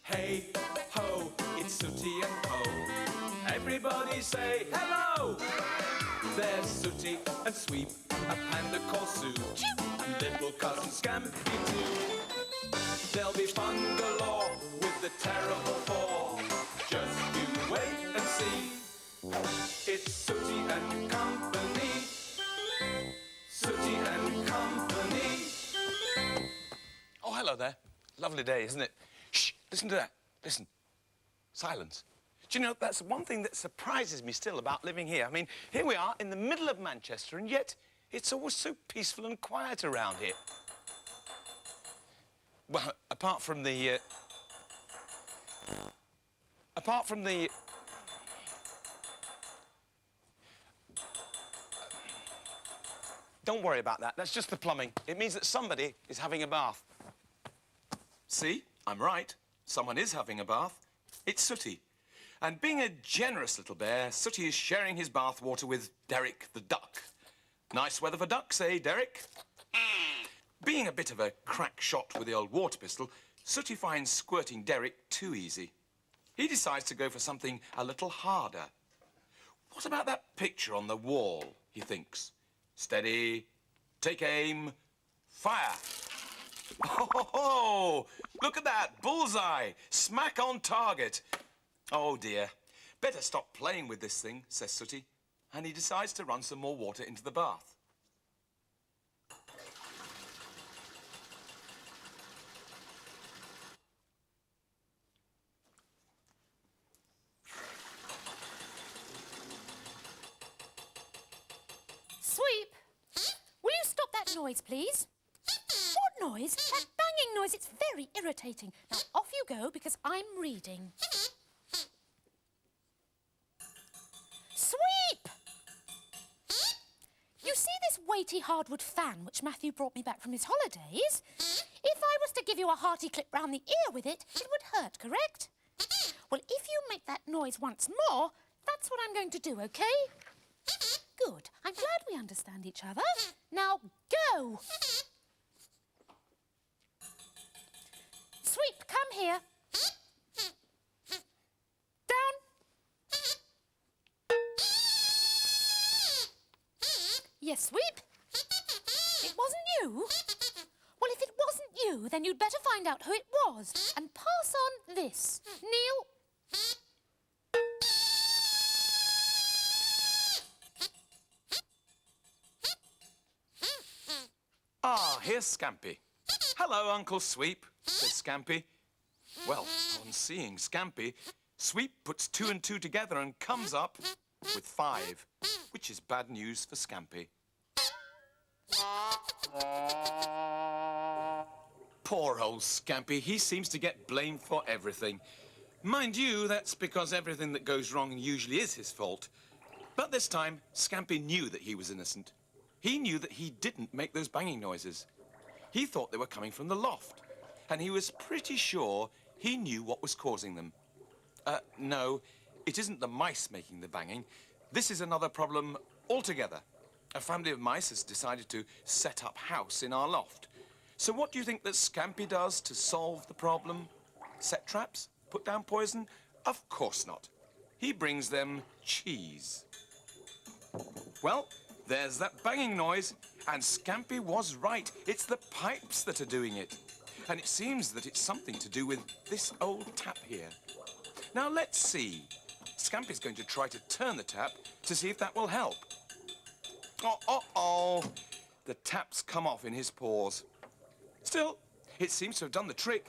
Hey ho, it's Sooty and Ho. Everybody say hello. There's Sooty and Sweep, a panda called Sue, and little cousin Scampy too. There'll be fun galore with the terrible four. Just you wait and see. It's Sooty and Company. Sooty and Company. Oh, hello there. Lovely day, isn't it? Shh, listen to that. Listen. Silence. Do you know, that's one thing that surprises me still about living here. I mean, here we are in the middle of Manchester, and yet it's always so peaceful and quiet around here. Well, apart from the... Don't worry about that. That's just the plumbing. It means that somebody is having a bath. See? I'm right. Someone is having a bath. It's Sooty. And being a generous little bear, Sooty is sharing his bath water with Derek the duck. Nice weather for ducks, eh, Derek? Being a bit of a crack shot with the old water pistol, Sooty finds squirting Derek too easy. He decides to go for something a little harder. What about that picture on the wall, he thinks. Steady, take aim, fire. Oh, look at that, bullseye, smack on target. Oh dear, better stop playing with this thing, says Sooty, and he decides to run some more water into the bath. Sweep, will you stop that noise, please? What noise? That banging noise, it's very irritating. Now, off you go, because I'm reading. Sweep! You see this weighty hardwood fan which Matthew brought me back from his holidays? If I was to give you a hearty clip round the ear with it, it would hurt, correct? Well, if you make that noise once more, that's what I'm going to do, OK? Good. I'm glad we understand each other. Now, go! Sweep, come here. Down. Yes, Sweep? It wasn't you? Well, if it wasn't you, then you'd better find out who it was and pass on this. Kneel. Ah, here's Scampy. Hello, Uncle Sweep, says Scampy. Well, on seeing Scampy, Sweep puts 2 and 2 together and comes up with 5, which is bad news for Scampy. Poor old Scampy, he seems to get blamed for everything. Mind you, that's because everything that goes wrong usually is his fault. But this time, Scampy knew that he was innocent. He knew that he didn't make those banging noises. He thought they were coming from the loft, and he was pretty sure he knew what was causing them. No, it isn't the mice making the banging. This is another problem altogether. A family of mice has decided to set up house in our loft. So what do you think that Scampy does to solve the problem? Set traps? Put down poison? Of course not. He brings them cheese. Well, there's that banging noise, and Scampy was right. It's the pipes that are doing it. And it seems that it's something to do with this old tap here. Now, let's see. Scampy's going to try to turn the tap to see if that will help. Oh. The tap's come off in his paws. Still, it seems to have done the trick.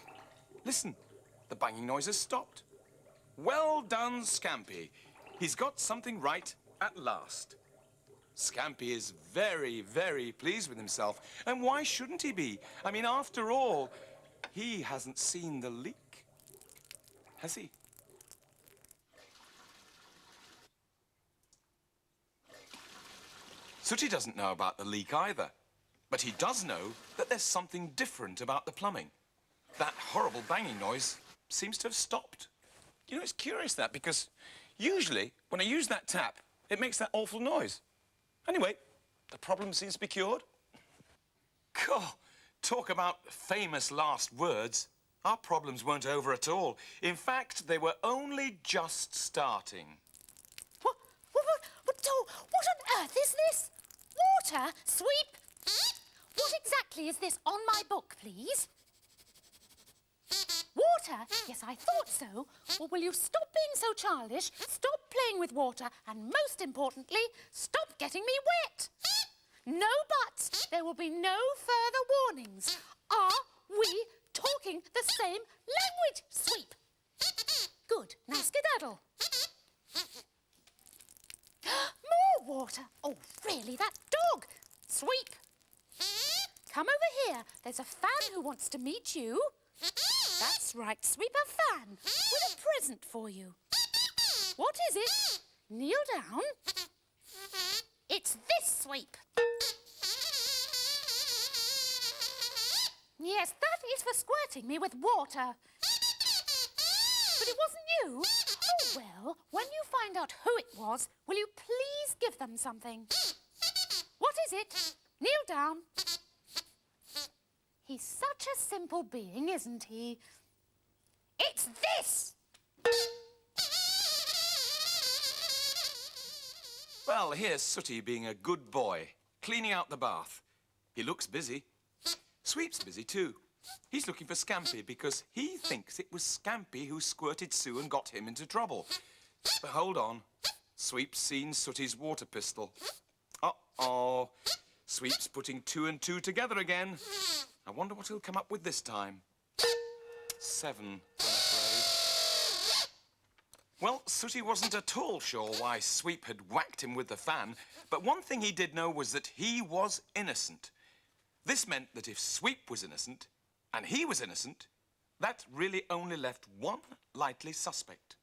Listen, the banging noise has stopped. Well done, Scampy. He's got something right at last. Scampy is very, very pleased with himself. And why shouldn't he be? I mean, after all, he hasn't seen the leak, has he? Sooty doesn't know about the leak either. But he does know that there's something different about the plumbing. that horrible banging noise seems to have stopped. You know, it's curious that, because usually when I use that tap, it makes that awful noise. Anyway, the problem seems to be cured. God, talk about famous last words. Our problems weren't over at all. In fact, they were only just starting. What on earth is this? Water? Sweep? What exactly is this on my book, please? Water? Yes, I thought so. Well, will you stop being so childish, stop playing with water, and most importantly, stop getting me wet? No buts. There will be no further warnings. Are we talking the same language, Sweep? Good. Now skedaddle. More water. Oh, really, that dog. Sweep. Come over here. There's a fan who wants to meet you. That's right, Sweep, a fan with a present for you. What is it? Kneel down. It's this, Sweep. Yes, that is for squirting me with water. But it wasn't you. Oh, well, when you find out who it was, will you please give them something? What is it? Kneel down. He's such a simple being, isn't he? It's this! Well, here's Sooty being a good boy, cleaning out the bath. He looks busy. Sweep's busy too. He's looking for Scampy because he thinks it was Scampy who squirted Sue and got him into trouble. But hold on. Sweep's seen Sooty's water pistol. Uh-oh. Sweep's putting 2 and 2 together again. I wonder what he'll come up with this time. 7, I'm afraid. Well, Sooty wasn't at all sure why Sweep had whacked him with the fan, but one thing he did know was that he was innocent. This meant that if Sweep was innocent, and he was innocent, that really only left one likely suspect.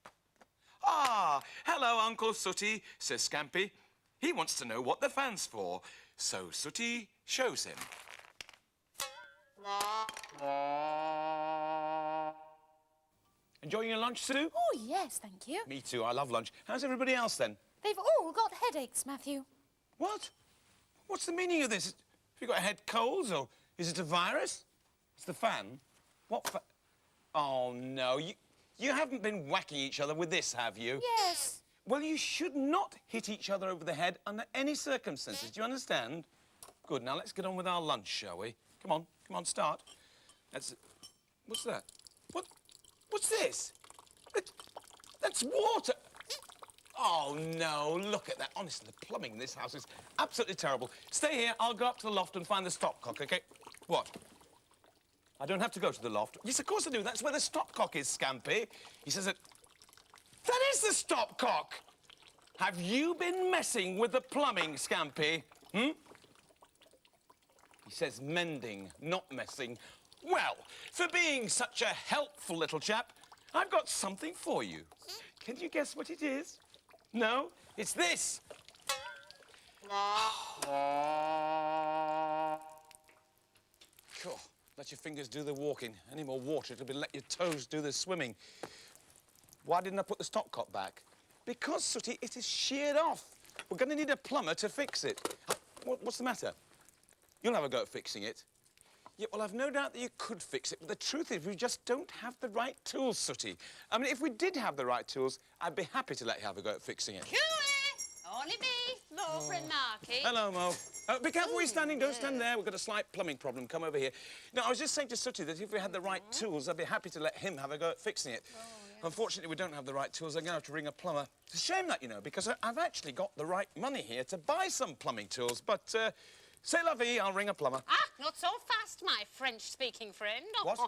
Ah, hello, Uncle Sooty, says Scampy. He wants to know what the fan's for, so Sooty shows him. Enjoying your lunch, Sue? Oh, yes, thank you. Me too, I love lunch. How's everybody else then? They've all got headaches, Matthew. What? What's the meaning of this? Have you got head colds, or is it a virus? It's the fan. What fa... Oh, no, you haven't been whacking each other with this, have you? Yes. Well, you should not hit each other over the head under any circumstances. Do you understand? Good, now let's get on with our lunch, shall we? Come on, start. What's that? What's this? That's water. Oh, no, look at that. Honestly, the plumbing in this house is absolutely terrible. Stay here, I'll go up to the loft and find the stopcock, OK? What? I don't have to go to the loft. Yes, of course I do. That's where the stopcock is, Scampy. He says that... That is the stopcock! Have you been messing with the plumbing, Scampy? Hmm? He says mending, not messing. Well, for being such a helpful little chap, I've got something for you. Can you guess what it is? No? It's this. Cool. Let your fingers do the walking. Any more water, it'll be let your toes do the swimming. Why didn't I put the stopcock back? Because, Sooty, it is sheared off. We're going to need a plumber to fix it. What's the matter? You'll have a go at fixing it. Yeah, well, I've no doubt that you could fix it, but the truth is we just don't have the right tools, Sooty. I mean, if we did have the right tools, I'd be happy to let you have a go at fixing it. Only me, Laura and Marky. Hello, Mo. Be careful where you're standing. Don't stand there. We've got a slight plumbing problem. Come over here. No, I was just saying to Sooty that if we had the right tools, I'd be happy to let him have a go at fixing it. Oh, yes. Unfortunately, we don't have the right tools. I'm going to have to ring a plumber. It's a shame that, you know, because I've actually got the right money here to buy some plumbing tools, but... C'est la vie, I'll ring a plumber. Ah, not so fast, my French-speaking friend. What?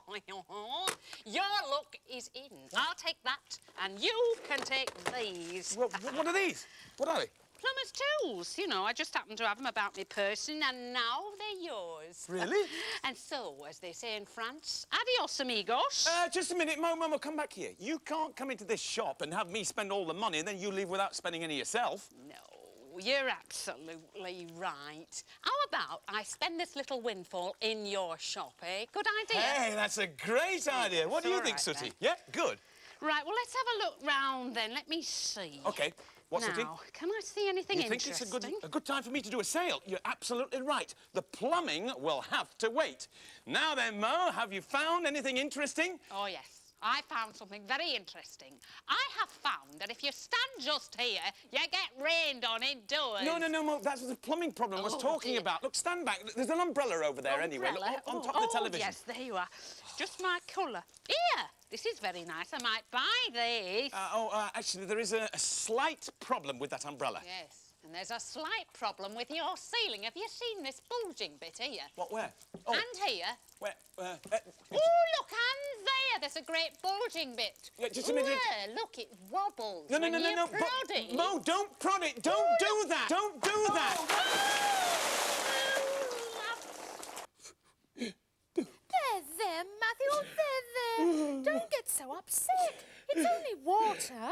Your look is in. I'll take that, and you can take these. What are these? What are they? Plumber's tools. You know, I just happen to have them about me person, and now they're yours. Really? And so, as they say in France, adios, amigos. Just a minute, Mo, come back here. You can't come into this shop and have me spend all the money and then you leave without spending any yourself. No. you're absolutely right. How about I spend this little windfall in your shop, eh? Good idea. Hey, that's a great idea. What do you think, Sooty? then. Yeah, good. Right, well, let's have a look round then. Let me see. OK. What's Sooty? Now, can I see anything You think interesting? it's a good time for me to do a sale? You're absolutely right. The plumbing will have to wait. Now then, Mo, have you found anything interesting? Oh, yes. I found something very interesting. I have found that if you stand just here, you get rained on indoors. No, Mo, that's what the plumbing problem I was Oh, talking dear. about. Look, stand back. There's an umbrella over there anyway. Look, Umbrella? on top of the television. yes, there you are. Just my colour. Here, this is very nice. I might buy this. Actually, there is a slight problem with that umbrella. Yes, and there's a slight problem with your ceiling. Have you seen this bulging bit here? What, where? Oh, And here. where? Oh, look, and there. There's a great bulging bit. Yeah, just a minute. There, look, it wobbles. No. when you prod But, it. Mo, don't prod it. Don't do that. Don't do that. There, Matthew, there. Don't get so upset. It's only water.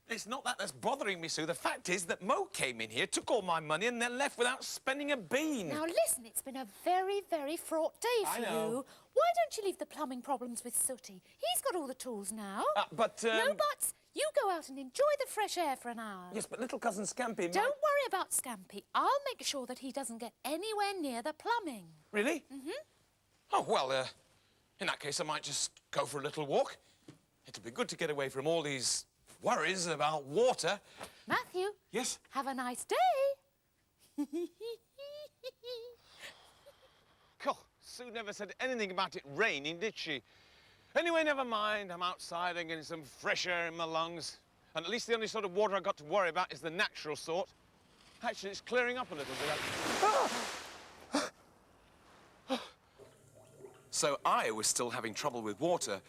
It's not that that's bothering me, Sue. The fact is that Mo came in here, took all my money, and then left without spending a bean. Now, listen, it's been a very, very fraught day for I know. you. Why don't you leave the plumbing problems with Sooty? He's got all the tools now. But, No buts. You go out and enjoy the fresh air for an hour. Yes, but little cousin Scampy... Don't worry about Scampy. I'll make sure that he doesn't get anywhere near the plumbing. Really? Mm-hmm. Oh, well, in that case, I might just go for a little walk. It'll be good to get away from all these worries about water. Matthew. Yes? Have a nice day. God, Sue never said anything about it raining, did she? Anyway, never mind. I'm outside and getting some fresh air in my lungs. And at least the only sort of water I've got to worry about is the natural sort. Actually, it's clearing up a little bit. So I was still having trouble with water,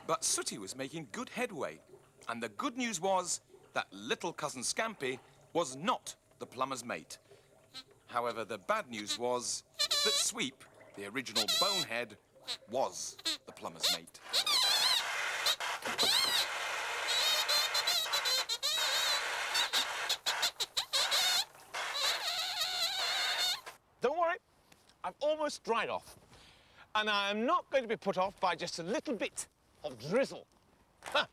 but Sooty was making good headway. And the good news was that little cousin Scampy was not the plumber's mate. However, the bad news was that Sweep, the original bonehead, was the plumber's mate. Don't worry, I've almost dried off. And I am not going to be put off by just a little bit of drizzle. Huh.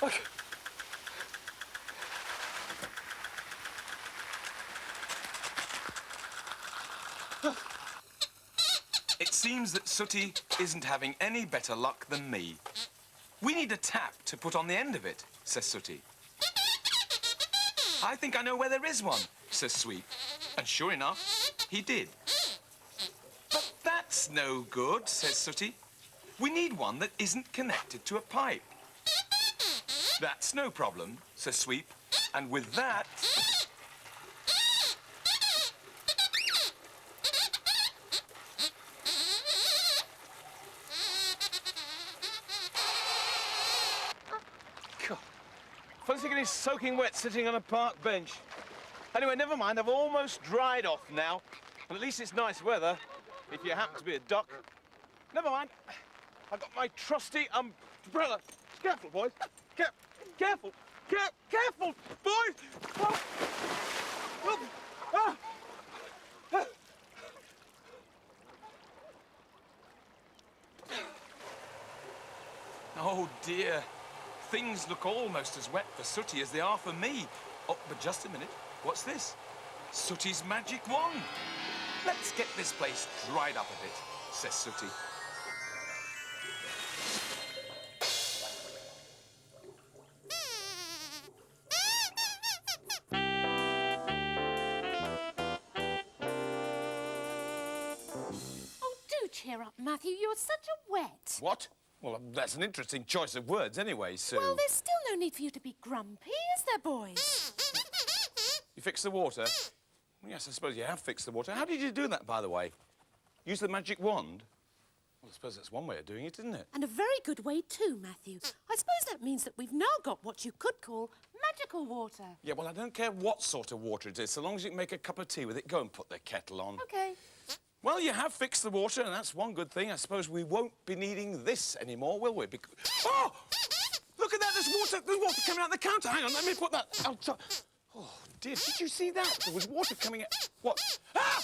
Okay. It seems that Sooty isn't having any better luck than me. We need a tap to put on the end of it, says Sooty. I think I know where there is one, says Sweep. And sure enough, he did. But that's no good, says Sooty. We need one that isn't connected to a pipe. That's no problem, says Sweep. And with that... God. Fancy getting soaking wet sitting on a park bench. Anyway, never mind, I've almost dried off now. And at least it's nice weather, if you happen to be a duck. Never mind. I've got my trusty umbrella. Careful, boys. Careful. Careful, boys. Oh. Oh. Ah. Ah. Oh, dear. Things look almost as wet for Sooty as they are for me. Oh, but just a minute. What's this? Sooty's magic wand. Let's get this place dried up a bit, says Sooty. Oh, do cheer up, Matthew. You're such a wet. What? Well, that's an interesting choice of words anyway, Sue. Well, there's still no need for you to be grumpy, is there, boys? You fixed the water? Well, yes, I suppose you have fixed the water. How did you do that, by the way? Use the magic wand? Well, I suppose that's one way of doing it, isn't it? And a very good way too, Matthew. I suppose that means that we've now got what you could call magical water. Yeah, well, I don't care what sort of water it is, so long as you can make a cup of tea with it. Go and put the kettle on. OK. Well, you have fixed the water, and that's one good thing. I suppose we won't be needing this anymore, will we? Oh! Look at that, there's water coming out the counter. Hang on, let me put that out. Oh, dear, did you see that? There was water coming out. What? Ah!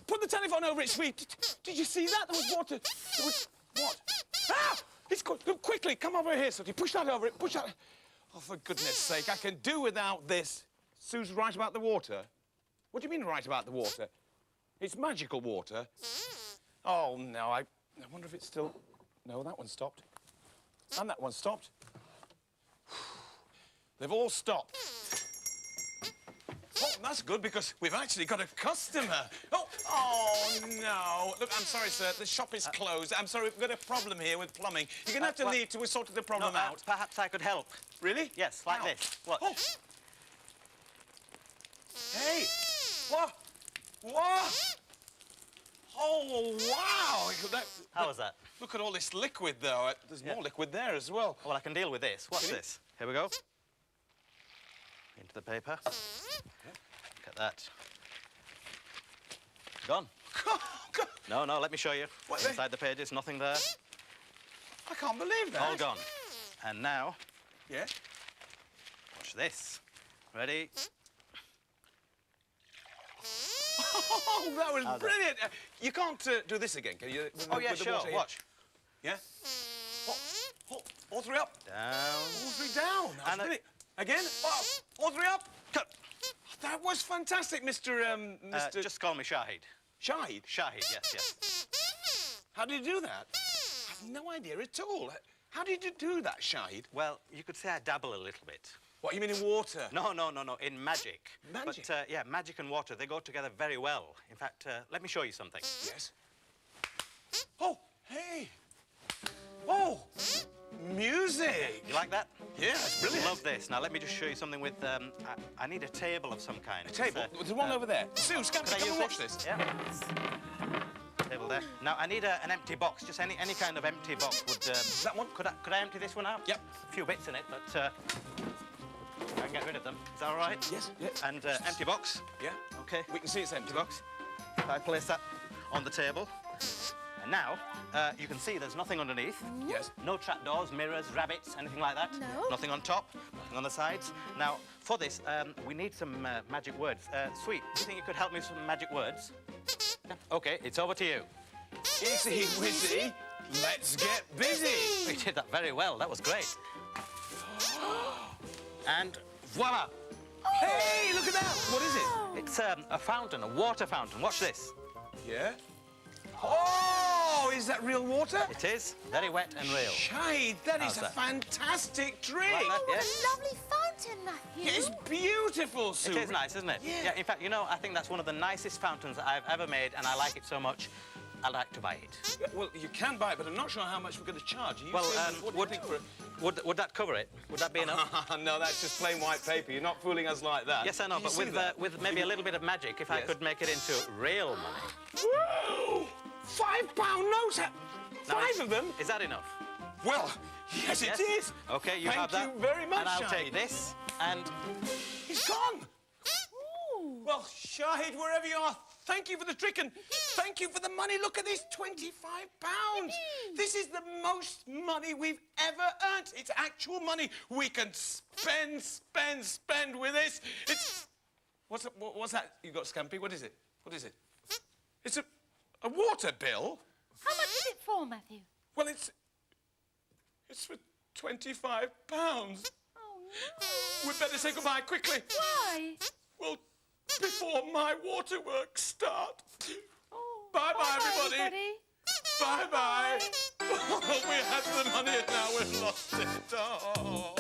Put the telephone over it, sweet. Did you see that? There was water. There was... What? Ah! It's good. Quickly, come over here, Sooty. Push that over it. Push that... Oh, for goodness sake, I can do without this. Sue's right about the water. What do you mean right about the water? It's magical water. Oh, no, I wonder if it's still... No, that one stopped. And that one stopped. They've all stopped. Oh, that's good, because we've actually got a customer. Oh, no. Look, I'm sorry, sir. The shop is closed. I'm sorry, we've got a problem here with plumbing. You're going to have to leave till we sorted the problem out. Perhaps I could help. Really? Yes, like this. Watch. Oh. Hey! What? What? Oh, wow! How was that? Look at all this liquid, though. There's more liquid there as well. Well, I can deal with this. Watch this. Here we go. Into the paper. Look at that. Gone. No, let me show you. What, Inside the pages, nothing there. I can't believe that. All gone. And now, Yeah? watch this. Ready? Oh, that was brilliant. You can't do this again, can you? Oh, yeah, sure. Watch. Yeah? All three up. Down. All three down. That was And brilliant. Again? All three up. Cut. That was fantastic, Mr. Just call me Shahid. Shahid. Shahid, yes. How did you do that? I have no idea at all. How did you do that, Shahid? Well, you could say I dabble a little bit. What, you mean in water? No, in magic. Magic? But, yeah, magic and water, they go together very well. In fact, let me show you something. Yes. Oh, hey. Oh, music. You like that? Yeah, that's brilliant. Love this. Now, let me just show you something with... I need a table of some kind. A table? There's one over there. Sue, Scampy, come and watch this. Yeah. Table there. Now, I need an empty box. Just any kind of empty box would... That one? Could I empty this one out? Yep. A few bits in it, but... I can get rid of them. Is that all right? Yes. Yeah. And empty box. Yeah. OK. We can see it's empty. Box. I place that on the table. And now, you can see there's nothing underneath. Yes. No trapdoors, mirrors, rabbits, anything like that. No. Nothing on top, nothing on the sides. Now, for this, we need some magic words. Sweet, do you think you could help me with some magic words? Yeah. OK, it's over to you. Easy, Wizzy. Let's get busy. You did that very well. That was great. And voila! Hey, look at that. What is it? It's a fountain, a water fountain. Watch this. Yeah. Oh, is that real water? It is very wet and real. Shade, that is How's a that? fantastic trick. Like that? What Yes. a lovely fountain, Matthew. Yeah, it's beautiful, Sue. It is nice, isn't it? Yeah. In fact, you know, I think that's one of the nicest fountains that I've ever made, and I like it so much, I'd like to buy it. Yeah, well, you can buy it, but I'm not sure how much we're going to charge. Are you Well, saying, what do you think for it? Would that cover it? Would that be enough? No, that's just plain white paper. You're not fooling us like that. Yes, I know, Did you but see that? with maybe a little bit of magic, if I Yes. could make it into real money. Whoa! £5 notes? Five of them? Is that enough? Well, yes, it is. OK, you Thank have that. you very much, And I'll Shahid. take this, and... He's gone. Ooh. Well, Shahid, wherever you are, thank you for the trick and thank you for the money. Look at this, £25. This is the most money we've ever earned. It's actual money. We can spend with this. It's... What's that you got, Scampy? What is it? What is it? It's a water bill. How much is it for, Matthew? Well, it's for £25. Oh, no. We'd better say goodbye quickly. Why? Well, before my waterworks start. Oh, Bye-bye, everybody. everybody. Bye-bye. We had the money and now we've lost it. Oh.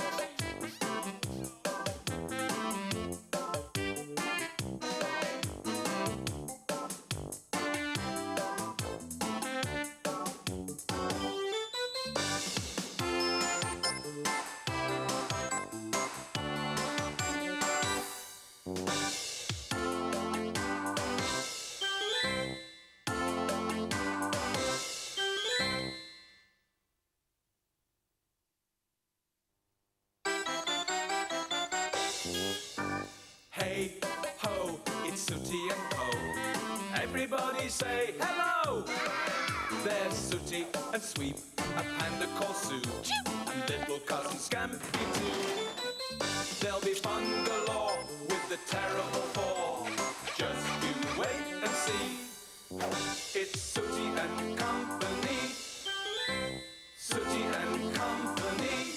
everybody say hello. There's Sooty and Sweep, a panda called Sue, and little cousin Scampy too. There'll be fun galore with the terrible four. Just you wait and see. It's Sooty and Company. Sooty and Company.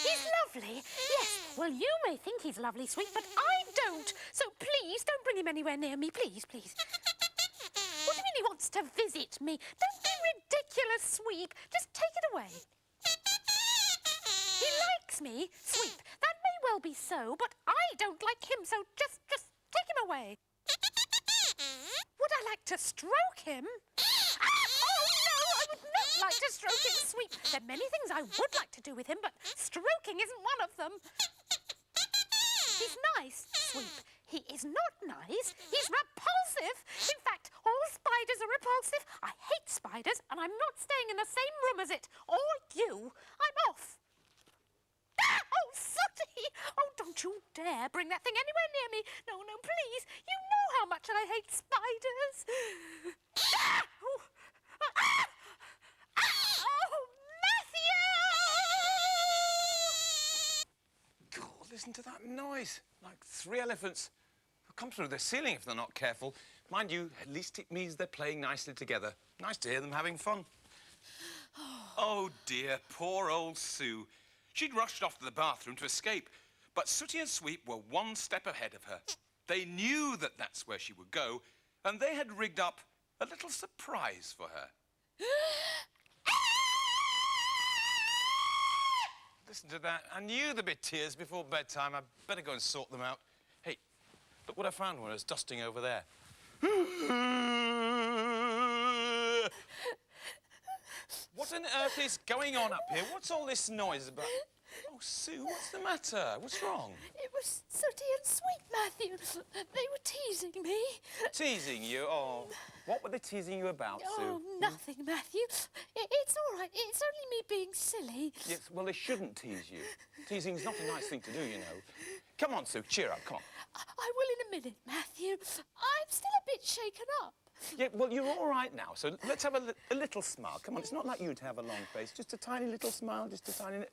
He's lovely. Yes, well, you may think he's lovely, Sweet, but I don't. So please don't bring him anywhere near me, please, please. What do you mean he wants to visit me? Don't be ridiculous, Sweep. Just take it away. He likes me, Sweep. That may well be so, but I don't like him, so just take him away. Would I like to stroke him? Oh, no, I would not like to stroke him, Sweep. There are many things I would like to do with him, but stroking isn't one of them. He's nice, Sweep. He is not nice. He's repulsive. In fact, all spiders are repulsive. I hate spiders, and I'm not staying in the same room as it. Or you. I'm off. Ah! Oh, Sooty! Oh, don't you dare bring that thing anywhere near me. No, no, please. You know how much I hate spiders. Ah! Oh. Ah! Oh, Matthew! God, listen to that noise. Like 3 elephants. They'll come through the ceiling if they're not careful. Mind you, at least it means they're playing nicely together. Nice to hear them having fun. Oh, dear, poor old Sue. She'd rushed off to the bathroom to escape, but Sooty and Sweep were 1 step ahead of her. They knew that that's where she would go, and they had rigged up a little surprise for her. Listen to that. I knew there'd be tears before bedtime. I'd better go and sort them out. Hey, look what I found when I was dusting over there. What on earth is going on up here? What's all this noise about? Oh, Sue, what's the matter? What's wrong? It was Sooty and Sweep, Matthew. They were teasing me. Teasing you? Oh, what were they teasing you about, Sue? Oh, nothing, Matthew. It's all right. It's only me being silly. Yes, well, they shouldn't tease you. Teasing's not a nice thing to do, you know. Come on, Sue, cheer up, come on. I will in a minute, Matthew. I'm still a bit shaken up. Yeah, well, you're all right now, so let's have a little smile. Come on, it's not like you to have a long face. Just a tiny little smile, just a tiny...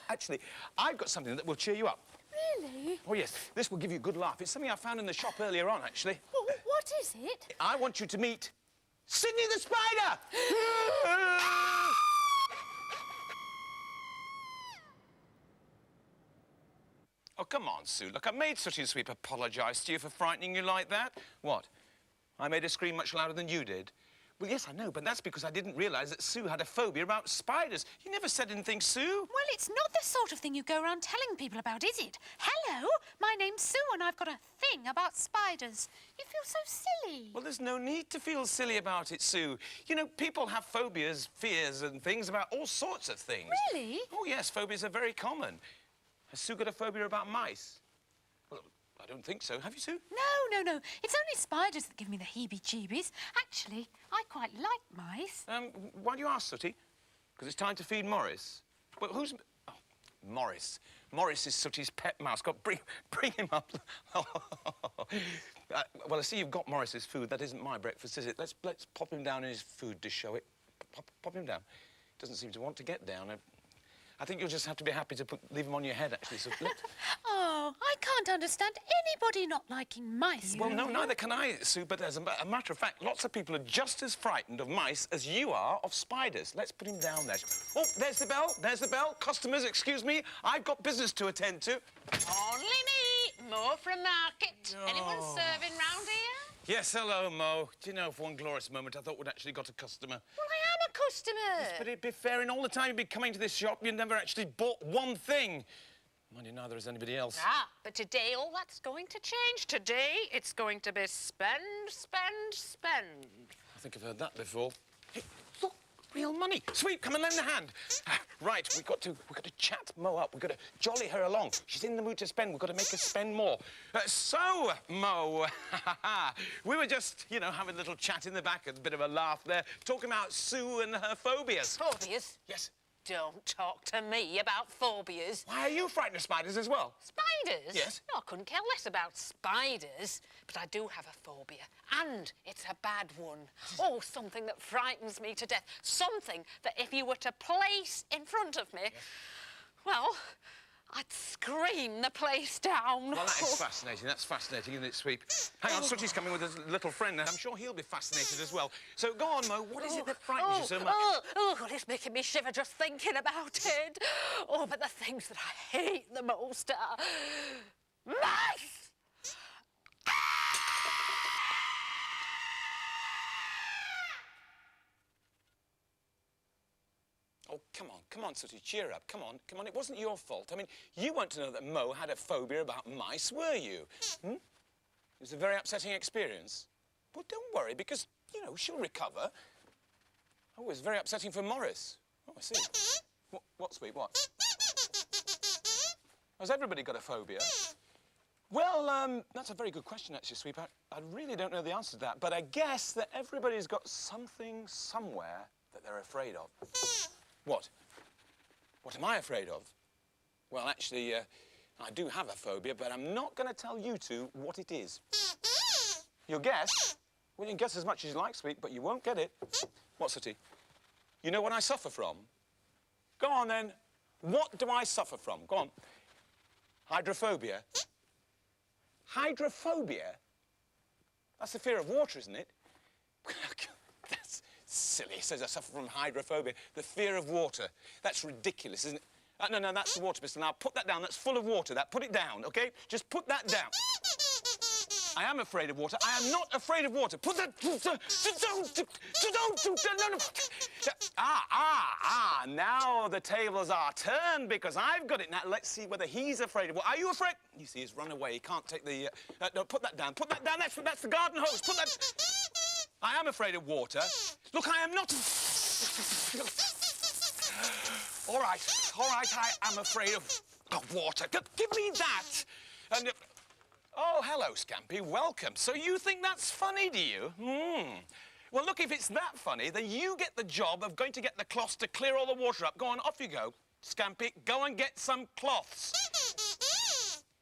Actually, I've got something that will cheer you up. Really? Oh, yes, this will give you a good laugh. It's something I found in the shop earlier on, actually. Well, what is it? I want you to meet Sydney the Spider! Oh, come on, Sue. Look, I made Sooty and Sweep apologise to you for frightening you like that. What? I made her scream much louder than you did. Well, yes, I know, but that's because I didn't realise that Sue had a phobia about spiders. You never said anything, Sue. Well, it's not the sort of thing you go around telling people about, is it? Hello, my name's Sue and I've got a thing about spiders. You feel so silly. Well, there's no need to feel silly about it, Sue. You know, people have phobias, fears and things about all sorts of things. Really? Oh, yes, phobias are very common. Has Sue got a phobia about mice? Well, I don't think so. Have you, Sue? No. It's only spiders that give me the heebie-jeebies. Actually, I quite like mice. Why do you ask, Sooty? Because it's time to feed Morris. Well, who's... Oh, Morris. Morris is Sooty's pet mouse. Bring him up. Well, I see you've got Morris's food. That isn't my breakfast, is it? Let's pop him down in his food dish, shall we? Pop him down. Doesn't seem to want to get down. I think you'll just have to be happy to leave him on your head, actually. So Oh, I can't understand anybody not liking mice. Well, no, neither can I, Sue, but as a matter of fact, lots of people are just as frightened of mice as you are of spiders. Let's put him down there. Oh, there's the bell. There's the bell. Customers, excuse me. I've got business to attend to. Only me, Mo from market. Anyone serving round here? Yes, hello, Mo. Do you know, for one glorious moment, I thought we'd actually got a customer. Well, I am a customer. But it'd be fair, in all the time you've been coming to this shop, you never actually bought one thing. Mind you, neither has anybody else. Ah, but today all that's going to change. Today it's going to be spend. I think I've heard that before. Hey, look, real money. Sweep, come and lend a hand. Right, we've got to chat Mo up. We've got to jolly her along. She's in the mood to spend. We've got to make her spend more. So, Mo, we were just, you know, having a little chat in the back, a bit of a laugh there, talking about Sue and her phobias. Phobias? Yes. Don't talk to me about phobias. Why are you frightened of spiders as well? Spiders? Yes. No, I couldn't care less about spiders. But I do have a phobia, and it's a bad one. Oh, something that frightens me to death. Something that if you were to place in front of me, well, I'd scream the place down. Well, that is fascinating. That's fascinating, isn't it, Sweep? Hang on, Sooty's coming with his little friend, and I'm sure he'll be fascinated as well. So go on, Mo. What is it that frightens you so much? Oh, it's making me shiver just thinking about it. Oh, but the things that I hate the most are mice. Oh, come on, Sooty, cheer up. Come on. It wasn't your fault. I mean, you weren't to know that Mo had a phobia about mice, were you? It was a very upsetting experience. Well, don't worry, because, you know, she'll recover. Oh, it was very upsetting for Morris. Oh, I see. What, Sweet, what? Has everybody got a phobia? Well, that's a very good question, actually, Sweep. I really don't know the answer to that, but I guess that everybody's got something somewhere that they're afraid of. What? What am I afraid of? Well, actually, I do have a phobia, but I'm not going to tell you two what it is. You'll guess. Well, you can guess as much as you like, Sweet, but you won't get it. What, Sooty? You know what I suffer from? Go on, then. What do I suffer from? Go on. Hydrophobia. Hydrophobia? That's the fear of water, isn't it? That's silly. It says I suffer from hydrophobia. The fear of water. That's ridiculous, isn't it? No, that's the water pistol. Now, put that down. That's full of water. Put it down, OK? Just put that down. I am afraid of water. I am not afraid of water. Put that... Now the tables are turned because I've got it. Now, let's see whether he's afraid of water. Are you afraid? You see, he's run away. He can't take the... No, put that down. Put that down. That's the garden hose. Put that... I am afraid of water. Look, I am not... All right, I am afraid of water. Give me that. And... Oh, hello, Scampy. Welcome. So you think that's funny, do you? Well, look, if it's that funny, then you get the job of going to get the cloths to clear all the water up. Go on, off you go. Scampy, go and get some cloths.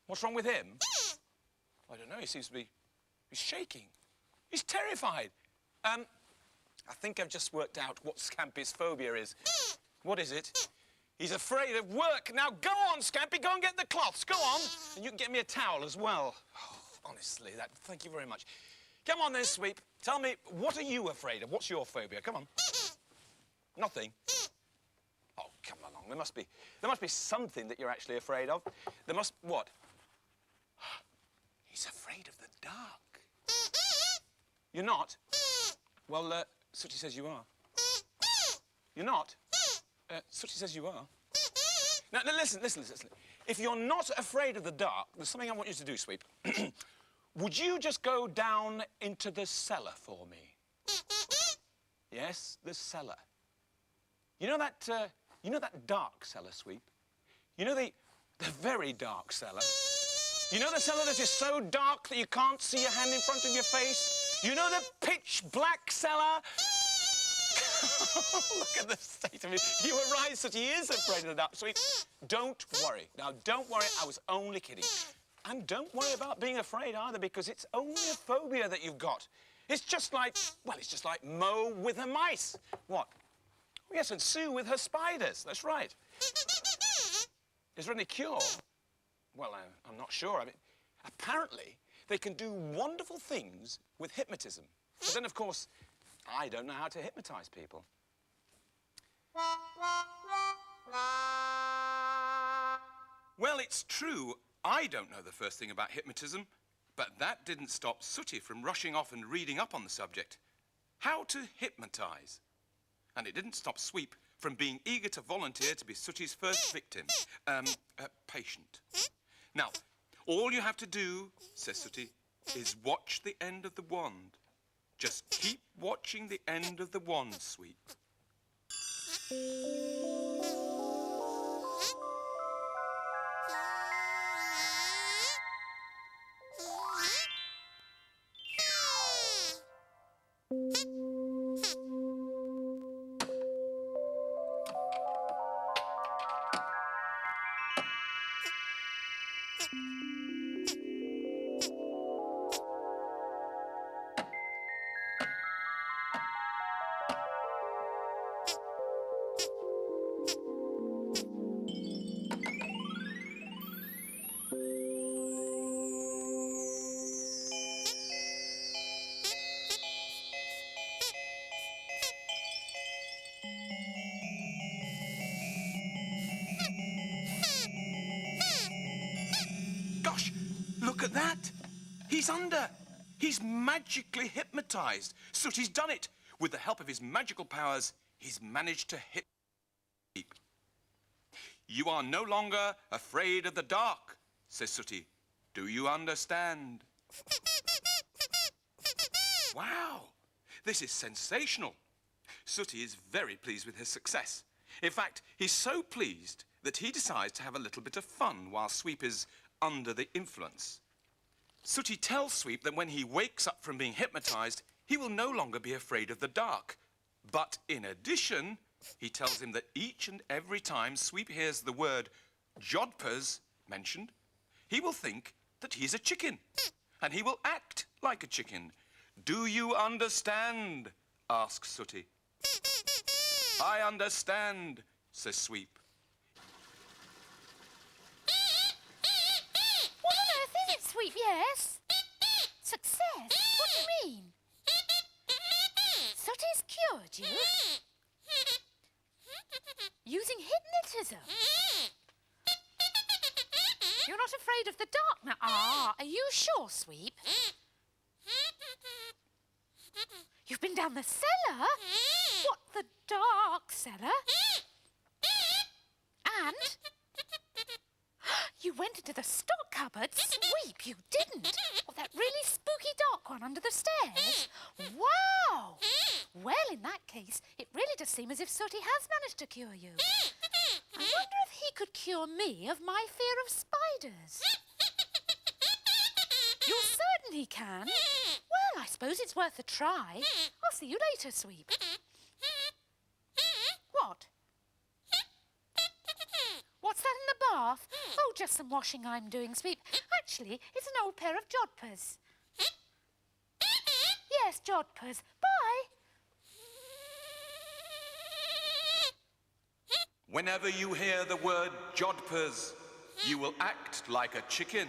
What's wrong with him? I don't know. He seems to be... He's shaking. He's terrified. I think I've just worked out what Scampy's phobia is. What is it? He's afraid of work. Now, go on, Scampy, go and get the cloths. Go on. And you can get me a towel as well. Oh, honestly, thank you very much. Come on then, Sweep. Tell me, what are you afraid of? What's your phobia? Come on. Nothing? Oh, come along. There must be something that you're actually afraid of. There must... What? He's afraid of the dark. You're not? Well, Sooty says you are. You're not? Sooty says you are. Now, listen. If you're not afraid of the dark, there's something I want you to do, Sweep. Would you just go down into the cellar for me? Yes, the cellar. You know that dark cellar, Sweep? You know the very dark cellar? You know the cellar that is so dark that you can't see your hand in front of your face? You know the pitch black cellar? Look at the state of it. You were right, Sooty. He is afraid of the dark. Sweep, don't worry. Now, don't worry. I was only kidding. And don't worry about being afraid either, because it's only a phobia that you've got. It's just like, well, it's just like Mo with her mice. What? Oh, yes, and Sue with her spiders. That's right. Is there any cure? Well, I'm not sure. I mean, apparently, they can do wonderful things with hypnotism. But then, of course, I don't know how to hypnotise people. Well, it's true. I don't know the first thing about hypnotism, but that didn't stop Sooty from rushing off and reading up on the subject. How to hypnotise. And it didn't stop Sweep from being eager to volunteer to be Sooty's first victim, patient. Now, all you have to do, says Sooty, is watch the end of the wand. Just keep watching the end of the wand, Sweep. Gosh, look at that. He's under. He's magically hypnotized. Sooty's done it. With the help of his magical powers, he's managed to hit sleep. You are no longer afraid of the dark, says Sooty. Do you understand? Wow, this is sensational. Sooty is very pleased with his success. In fact, he's so pleased that he decides to have a little bit of fun while Sweep is under the influence. Sooty tells Sweep that when he wakes up from being hypnotized, he will no longer be afraid of the dark. But in addition, he tells him that each and every time Sweep hears the word jodhpurs mentioned, he will think that he's a chicken, and he will act like a chicken. Do you understand? Asks Sooty. I understand, says Sweep. What on earth is it, Sweep? Yes? Success? What do you mean? Sooty's cured you? Using hypnotism? You're not afraid of the dark now? Ah, are you sure, Sweep? You've been down the cellar? What, the dark cellar? And? You went into the stock cupboard? Sweep, you didn't. Oh, that really spooky dark one under the stairs? Wow! Well, in that case, it really does seem as if Sooty has managed to cure you. I wonder if he could cure me of my fear of spiders. You're certain he can? Well, I suppose it's worth a try. I'll see you later, Sweep. What? What's that in the bath? Oh, just some washing I'm doing, Sweep. Actually, it's an old pair of jodhpurs. Yes, jodhpurs. Bye. Whenever you hear the word jodhpurs, you will act like a chicken.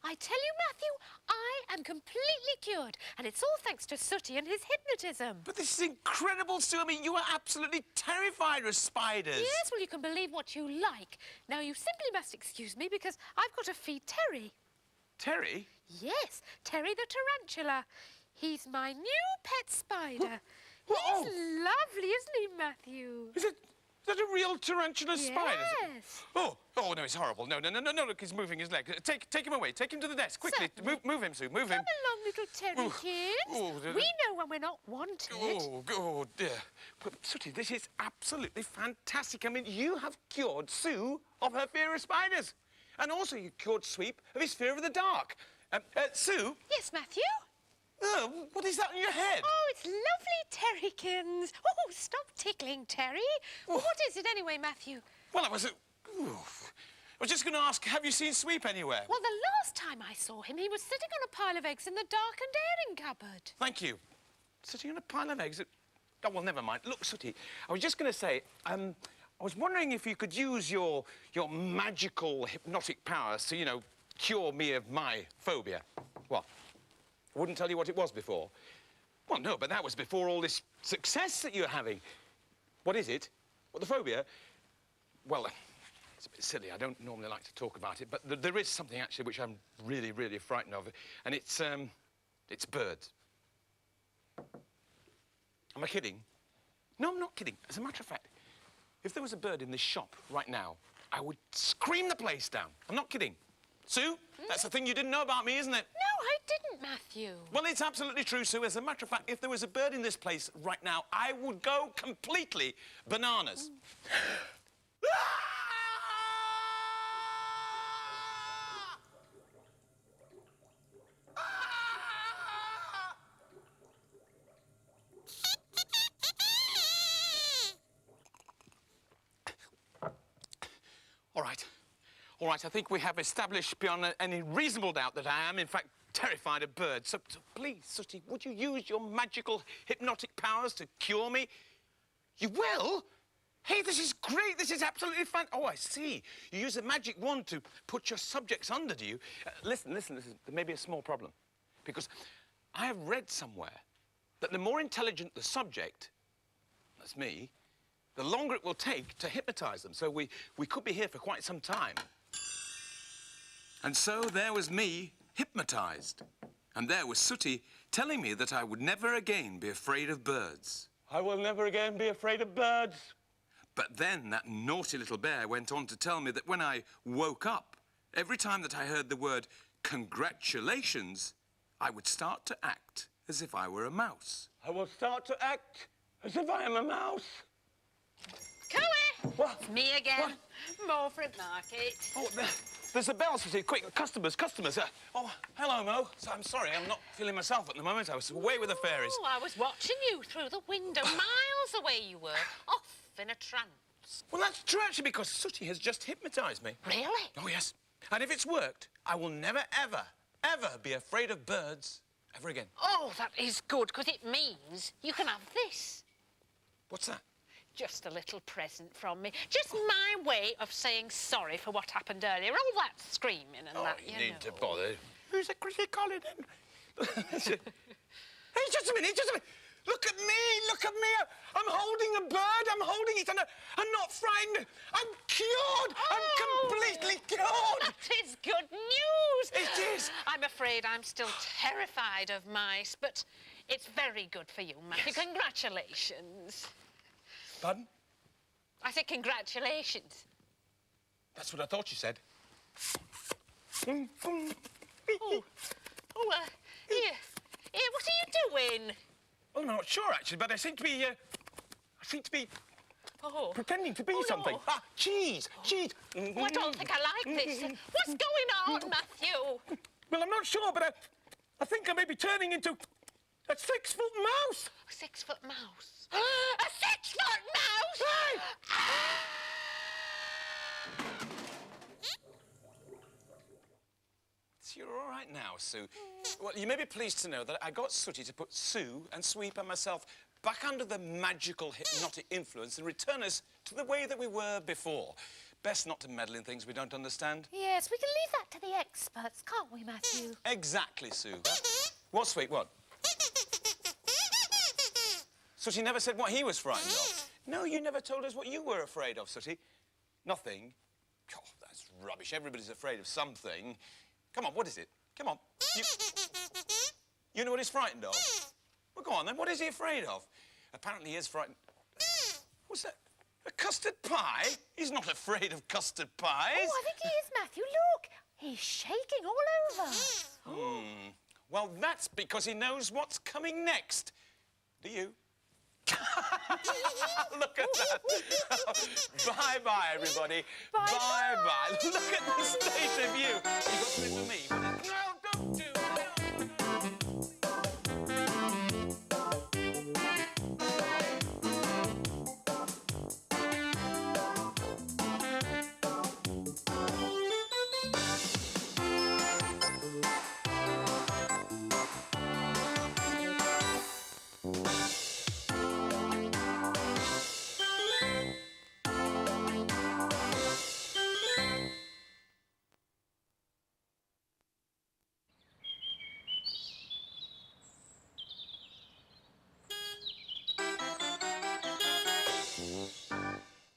I tell you, Matthew, I am completely cured, and it's all thanks to Sooty and his hypnotism. But this is incredible, Sue. I mean, you are absolutely terrified of spiders. Yes, well, you can believe what you like. Now, you simply must excuse me because I've got to feed Terry. Terry? Yes, Terry the tarantula. He's my new pet spider. Oh. He's lovely, isn't he, Matthew? Is that a real tarantula spider? Yes. Oh, no, it's horrible. No, look, he's moving his leg. Take him away. Take him to the desk, quickly. Certainly. Move him, Sue, move him. Come along, little Terrykins. We know when we're not wanted. Oh, dear. But, Sooty, this is absolutely fantastic. I mean, you have cured Sue of her fear of spiders. And also you cured Sweep of his fear of the dark. Sue? Yes, Matthew? What is that on your head? Oh, it's lovely, Terrykins. Oh, stop tickling, Terry. Oh. What is it anyway, Matthew? Well, I was just going to ask, have you seen Sweep anywhere? Well, the last time I saw him, he was sitting on a pile of eggs in the darkened airing cupboard. Thank you. Sitting on a pile of eggs? Oh, well, never mind. Look, Sooty, I was just going to say, I was wondering if you could use your magical hypnotic powers to, cure me of my phobia. Well, I wouldn't tell you what it was before. Well, no, but that was before all this success that you're having. What is it? What, the phobia? Well, it's a bit silly. I don't normally like to talk about it, but there is something, actually, which I'm really, really frightened of, and it's birds. Am I kidding? No, I'm not kidding. As a matter of fact, if there was a bird in this shop right now, I would scream the place down. I'm not kidding. Sue? That's the thing you didn't know about me, isn't it? No, I didn't, Matthew. Well, it's absolutely true, Sue. As a matter of fact, if there was a bird in this place right now, I would go completely bananas. All right, I think we have established beyond any reasonable doubt that I am, in fact, terrified of birds. So please, Sooty, would you use your magical hypnotic powers to cure me? You will? Hey, this is great. This is absolutely fun. Oh, I see. You use a magic wand to put your subjects under, do you? Listen. There may be a small problem. Because I have read somewhere that the more intelligent the subject, that's me, the longer it will take to hypnotise them. So we could be here for quite some time. And so there was me, hypnotised. And there was Sooty telling me that I would never again be afraid of birds. I will never again be afraid of birds. But then that naughty little bear went on to tell me that when I woke up, every time that I heard the word congratulations, I would start to act as if I were a mouse. I will start to act as if I am a mouse. Chloe! What? It's me again. More for at market. Oh, there's a bell, Sooty. Quick, customers. Oh, hello, Mo. So I'm sorry, I'm not feeling myself at the moment. I was away with the fairies. Oh, I was watching you through the window. Miles away you were. Off in a trance. Well, that's true, actually, because Sooty has just hypnotised me. Really? Oh, yes. And if it's worked, I will never, ever be afraid of birds ever again. Oh, that is good, because it means you can have this. What's that? Just a little present from me. Just my way of saying sorry for what happened earlier. All that screaming and that, you need know. to bother. Who's that Chrissy Colin then? Hey, just a minute. Look at me. I'm holding a bird. I'm holding it, and I'm not frightened. I'm cured. I'm completely cured. That is good news. It is. I'm afraid I'm still terrified of mice, but it's very good for you, Matthew. Yes. Congratulations. Pardon? I said congratulations. That's what I thought you said. Here, what are you doing? Well, I'm not sure, actually, but I seem to be Oh. pretending to be Oh, something. no. Ah, cheese. Oh, I don't think I like this. What's going on, Matthew? Well, I'm not sure, but I think I may be turning into a 6-foot mouse. A 6-foot mouse. A 6-foot mouse! So you're all right now, Sue. Well, you may be pleased to know that I got Sooty to put Sue and Sweep and myself back under the magical hypnotic influence and return us to the way that we were before. Best not to meddle in things we don't understand. Yes, we can leave that to the experts, can't we, Matthew? Exactly, Sue. What, Sweet? What? Sooty never said what he was frightened of. No, you never told us what you were afraid of, Sooty. Nothing. Oh, that's rubbish. Everybody's afraid of something. Come on, what is it? Come on. You know what he's frightened of? Well, go on, then. What is he afraid of? Apparently he is frightened... What's that? A custard pie? He's not afraid of custard pies. Oh, I think he is, Matthew. Look, he's shaking all over. Well, that's because he knows what's coming next. Do you? Look at that. Bye-bye, everybody. Bye-bye. Look at the state of you. You got something for me? No, don't do that.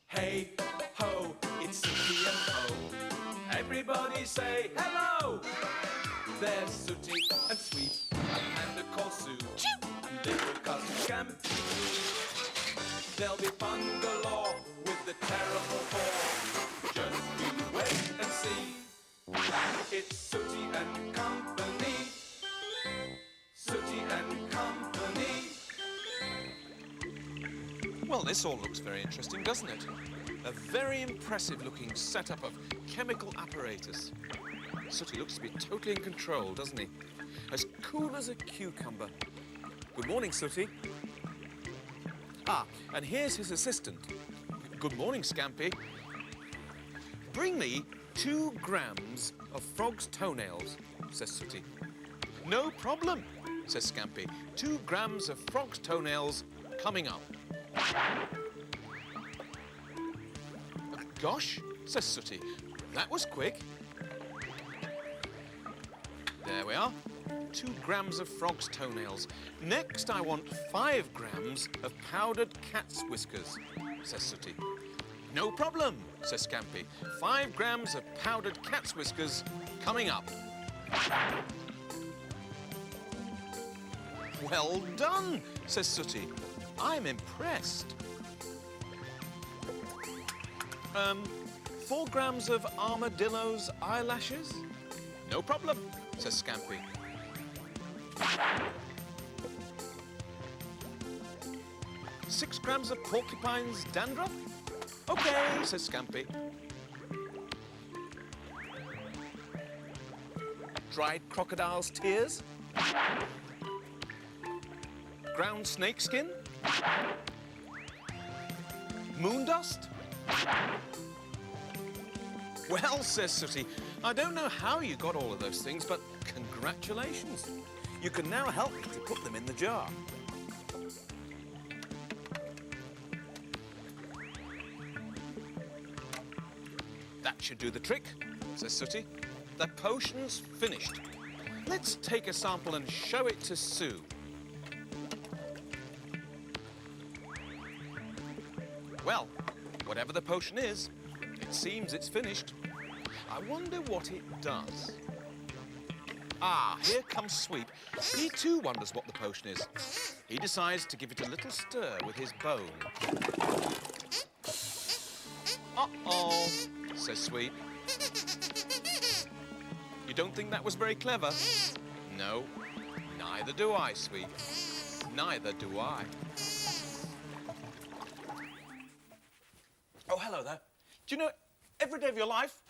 Hey, ho, it's Sooty and Ho. Everybody say hello. There's Sooty and Sweep, a panda called Sue, and little cousin Scampy. There'll be fun galore with the terrible four. Just you wait and see. It's Sooty and Company. Sooty and Company. Well, this all looks very interesting, doesn't it? A very impressive-looking setup of chemical apparatus. Sooty looks to be totally in control, doesn't he? As cool as a cucumber. Good morning, Sooty. Ah, and here's his assistant. Good morning, Scampy. Bring me 2 grams of frog's toenails, says Sooty. No problem, says Scampy. 2 grams of frog's toenails coming up. Gosh, says Sooty. That was quick. There we are. 2 grams of frog's toenails. Next, I want 5 grams of powdered cat's whiskers, says Sooty. No problem, says Scampy. 5 grams of powdered cat's whiskers coming up. Well done, says Sooty. I'm impressed. 4 grams of armadillo's eyelashes? No problem, says Scampy. 6 grams of porcupine's dandruff? Okay, says Scampy. Dried crocodile's tears? Ground snakeskin? Moon dust? Well, says Sooty, I don't know how you got all of those things, but congratulations. You can now help me to put them in the jar. That should do the trick, says Sooty. The potion's finished. Let's take a sample and show it to Sue. Well, whatever the potion is, it seems it's finished. I wonder what it does. Ah, here comes Sweep. He too wonders what the potion is. He decides to give it a little stir with his bone. Uh-oh, says Sweep. You don't think that was very clever? No, neither do I, Sweep. Neither do I. Oh, hello there. Do you know, every day of your life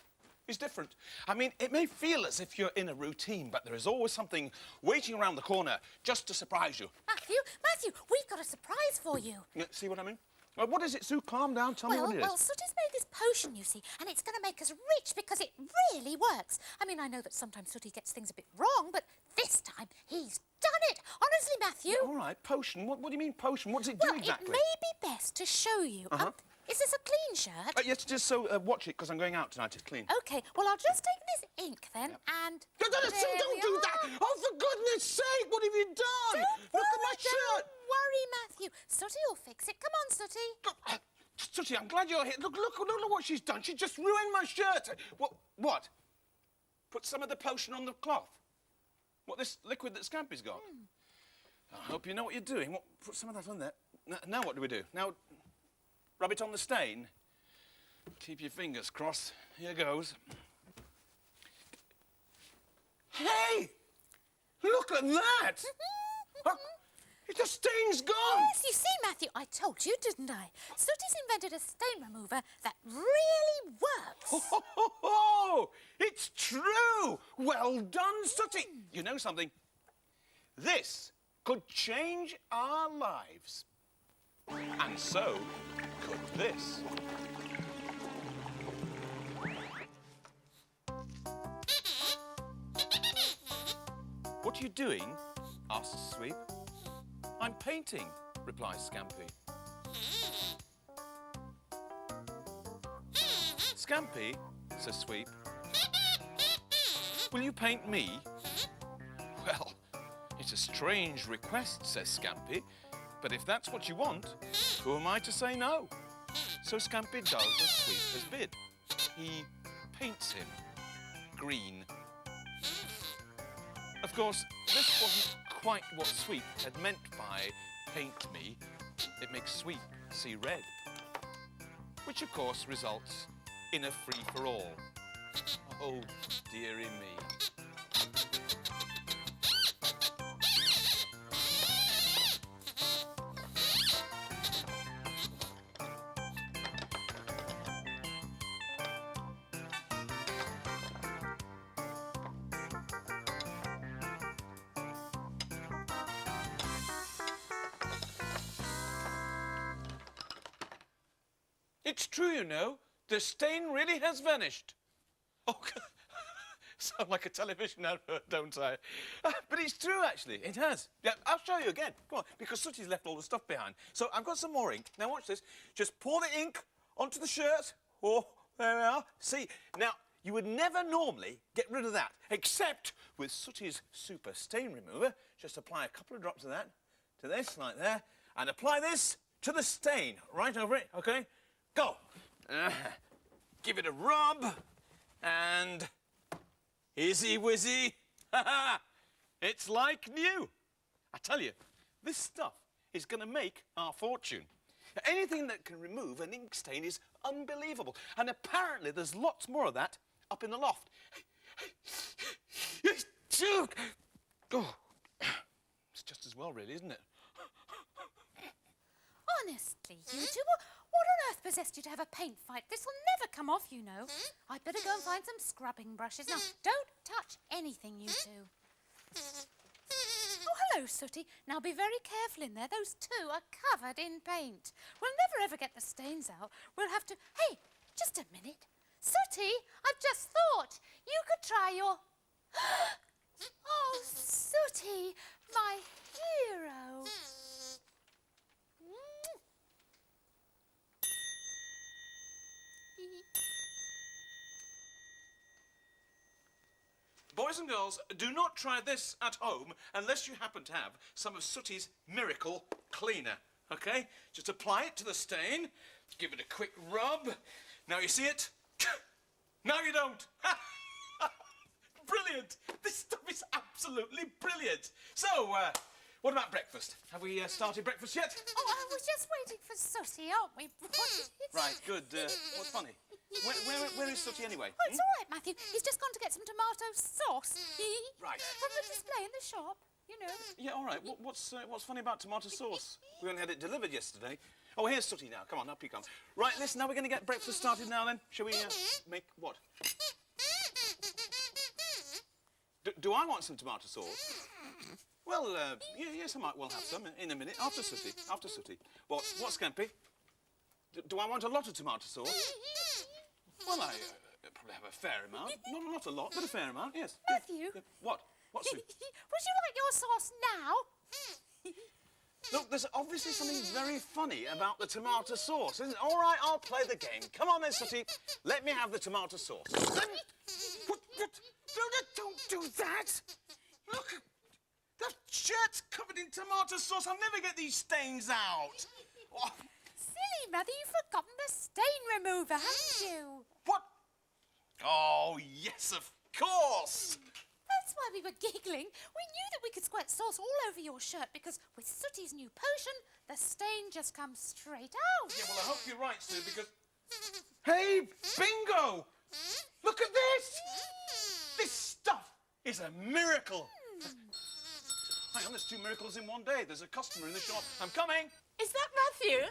is different. I mean, it may feel as if you're in a routine, but there is always something waiting around the corner just to surprise you. Matthew, we've got a surprise for you. Yeah, see what I mean? Well, what is it, Sue? Calm down. Tell me what it is. Well, Sooty's made this potion, you see, and it's going to make us rich because it really works. I mean, I know that sometimes Sooty gets things a bit wrong, but this time he's done it. Honestly, Matthew. Yeah, all right, potion. What do you mean potion? What does it do exactly? Well, it may be best to show you. Is this a clean shirt? Yes, just so watch it, because I'm going out tonight. It's clean. OK, well, I'll just take this ink then and... No, Sue, don't do that! Oh, for goodness sake, what have you done? Look at my shirt! Don't worry, Matthew. Sooty will fix it. Come on, Sooty. Look, Sooty, I'm glad you're here. Look what she's done. She just ruined my shirt. What? Put some of the potion on the cloth? What, this liquid that Scampy's got? I hope you know what you're doing. What, put some of that on there. Now what do we do? Now, rub it on the stain. Keep your fingers crossed. Here goes. Hey! Look at that! The stain's gone! Yes, you see, Matthew, I told you, didn't I? Sooty's invented a stain remover that really works. Oh, it's true! Well done, Sooty! You know something? This could change our lives. And so could this. What are you doing? Asks Sweep. I'm painting, replies Scampy. Scampy, says Sweep, will you paint me? Well, it's a strange request, says Scampy, but if that's what you want, who am I to say no? So Scampy does as Sweep has bid. He paints him green. Of course, this wasn't quite what Sweep had meant by paint me. It makes Sweep see red, which of course results in a free-for-all. Oh, dearie me. true, you know. The stain really has vanished. Oh, sound like a television advert, don't I? But it's true, actually. It has. Yeah, I'll show you again. Come on, because Sooty's left all the stuff behind. So I've got some more ink. Now, watch this. Just pour the ink onto the shirt. Oh, there we are. See, now, you would never normally get rid of that, except with Sooty's super stain remover. Just apply a couple of drops of that to this, like there, and apply this to the stain right over it, OK? Go. Give it a rub, and easy whizzy. It's like new. I tell you, this stuff is going to make our fortune. Anything that can remove an ink stain is unbelievable. And apparently there's lots more of that up in the loft. Oh, it's just as well, really, isn't it? Honestly, you two, what on earth possessed you to have a paint fight? This will never come off, you know. I'd better go and find some scrubbing brushes. Now, don't touch anything, you two. Oh, hello, Sooty. Now, be very careful in there. Those two are covered in paint. We'll never, ever get the stains out. We'll have to... Hey, just a minute. Sooty, I've just thought. You could try your... Oh, Sooty, my hero. Boys and girls, do not try this at home unless you happen to have some of Sooty's miracle cleaner, OK? Just apply it to the stain, give it a quick rub. Now you see it? Now you don't. Brilliant. This stuff is absolutely brilliant. So, what about breakfast? Have we started breakfast yet? Oh, I was just waiting for Sooty, aren't we? Right, good. What's funny? Where is Sooty anyway? Oh, it's all right, Matthew. He's just gone to get some tomato sauce. Right. From the display in the shop, you know. Yeah, all right. What's funny about tomato sauce? We only had it delivered yesterday. Oh, here's Sooty now. Come on, up you come. Right, listen, now we're going to get breakfast started now, then. Shall we make what? Do I want some tomato sauce? Well, yes, I might well have some in a minute. After Sooty. After Sooty. What, Scampy? Do I want a lot of tomato sauce? Well, I probably have a fair amount. Not a lot, but a fair amount, yes. Matthew? What? What, Sue? Would you like your sauce now? Look, there's obviously something very funny about the tomato sauce, isn't it? All right, I'll play the game. Come on then, Sooty. Let me have the tomato sauce. What? Don't do that! Look, the shirt's covered in tomato sauce. I'll never get these stains out. Oh. Silly, Mother, you've forgotten the stain remover, haven't you? What? Oh, yes, of course. That's why we were giggling. We knew that we could squirt sauce all over your shirt because with Sooty's new potion, the stain just comes straight out. Yeah, well, I hope you're right, Sue, because... Hey, bingo! Look at this! This stuff is a miracle. Hang on, there's two miracles in one day. There's a customer in the shop. I'm coming. Is that Matthew?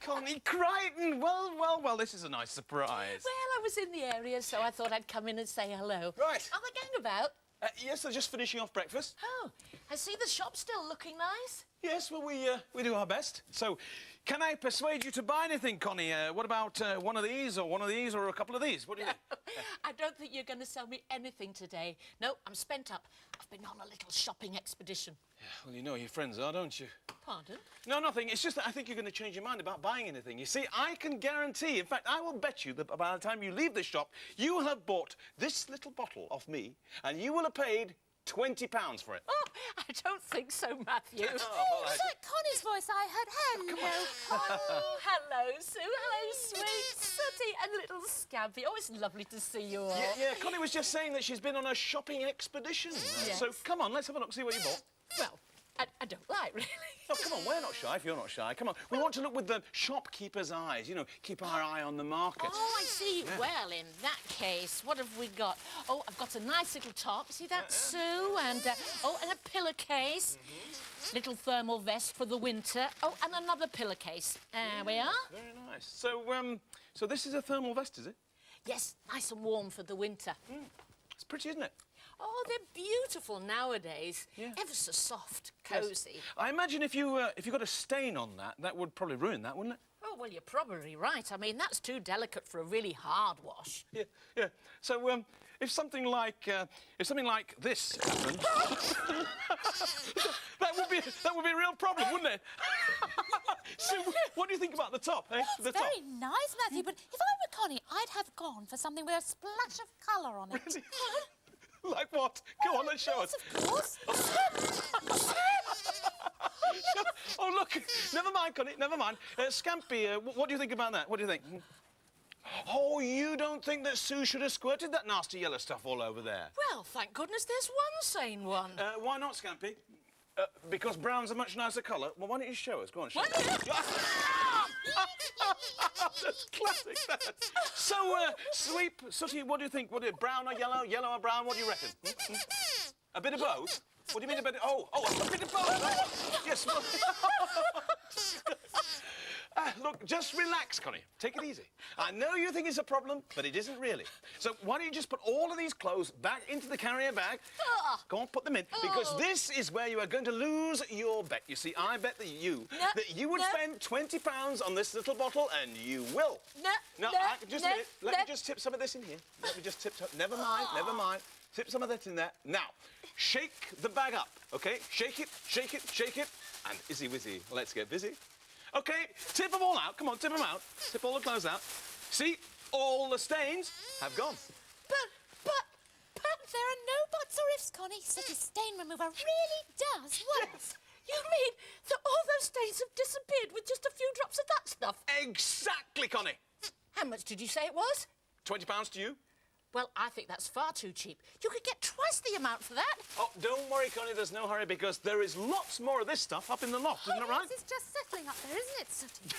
Connie Crichton. Well, this is a nice surprise. Well, I was in the area, so I thought I'd come in and say hello. Right. Are the gang about? Yes, they're just finishing off breakfast. Oh, I see the shop still looking nice. Yes, well, we do our best. So, can I persuade you to buy anything, Connie? What about one of these, or a couple of these? What do you think? I don't think you're going to sell me anything today. No, I'm spent up. I've been on a little shopping expedition. Yeah, well, you know who your friends are, don't you? Pardon? No, nothing. It's just that I think you're going to change your mind about buying anything. You see, I can guarantee, in fact, I will bet you that by the time you leave the shop, you will have bought this little bottle off me, and you will have paid £20 for it. Oh, I don't think so, Matthew. Oh, was that Connie's voice I heard? Hello, Connie. Hello, Sue. Hello, sweet Sooty and little Scampy. Oh, it's lovely to see you all. Yeah, Connie was just saying that she's been on a shopping expedition. Yes. So, come on, let's have a look, see what you bought. Well, I don't like, really. Oh, come on, we're not shy if you're not shy. Come on, we want to look with the shopkeeper's eyes, you know, keep our eye on the market. Oh, I see. Yeah. Well, in that case, what have we got? Oh, I've got a nice little top. See that, Sue? And, and a pillowcase. Little thermal vest for the winter. Oh, and another pillowcase. There we are. Very nice. So this is a thermal vest, is it? Yes, nice and warm for the winter. It's pretty, isn't it? Oh, they're beautiful nowadays. Yeah. Ever so soft, Yes. cosy. I imagine if you got a stain on that, that would probably ruin that, wouldn't it? Oh, well, you're probably right. I mean, that's too delicate for a really hard wash. Yeah, yeah. So, if something like this happened, that would be a real problem, wouldn't it? So, what do you think about the top, eh? The top. Very nice, Matthew, but if I were Connie, I'd have gone for something with a splash of colour on it. Really? Like what? Go on, let's show us. Of course. Oh, look. Never mind, Connie, never mind. Scampy, what do you think about that? What do you think? Oh, you don't think that Sue should have squirted that nasty yellow stuff all over there? Well, thank goodness there's one sane one. Why not, Scampy? Because brown's a much nicer colour. Well, why don't you show us? Go on, show us. That's classic, that. So, Sweep, Sooty, what do you think? Brown or yellow? Yellow or brown? What do you reckon? A bit of both? What do you mean a bit of... Oh, a bit of both. Yes, well... Look, just relax, Connie. Take it easy. I know you think it's a problem, but it isn't really. So why don't you just put all of these clothes back into the carrier bag? Go on, put them in. Because this is where you are going to lose your bet. You see, I bet that you would spend £20 on this little bottle, and you will. Just a minute. Let me just tip some of this in here. Let me just tip some... Never mind. Tip some of that in there. Now, shake the bag up, OK? Shake it, and izzy-wizzy, let's get busy. OK, tip them all out. Come on, tip them out. Tip all the clothes out. See, all the stains have gone. But there are no buts or ifs, Connie. Such a stain remover really does work. You mean that all those stains have disappeared with just a few drops of that stuff? Exactly, Connie. How much did you say it was? £20 to you. Well, I think that's far too cheap. You could get twice the amount for that. Oh, don't worry, Connie, there's no hurry, because there is lots more of this stuff up in the loft, isn't it right? It's just settling up there, isn't it, Sooty?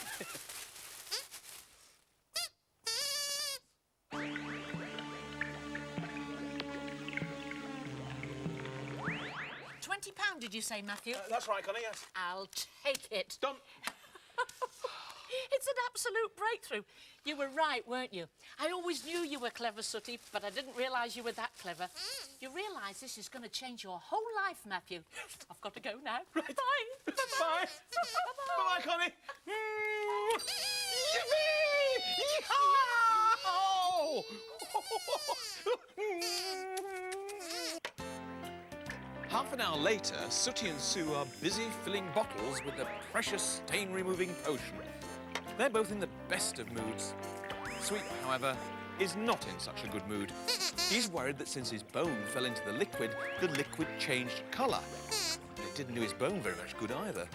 £20, did you say, Matthew? That's right, Connie, yes. I'll take it. Done. It's an absolute breakthrough. You were right, weren't you? I always knew you were clever, Sooty, but I didn't realise you were that clever. You realise this is going to change your whole life, Matthew. I've got to go now. Right. Bye. Bye. Bye-bye, Connie. Half an hour later, Sooty and Sue are busy filling bottles with the precious stain-removing potion. They're both in the best of moods. Sweep, however, is not in such a good mood. He's worried that since his bone fell into the liquid changed colour. It didn't do his bone very much good either.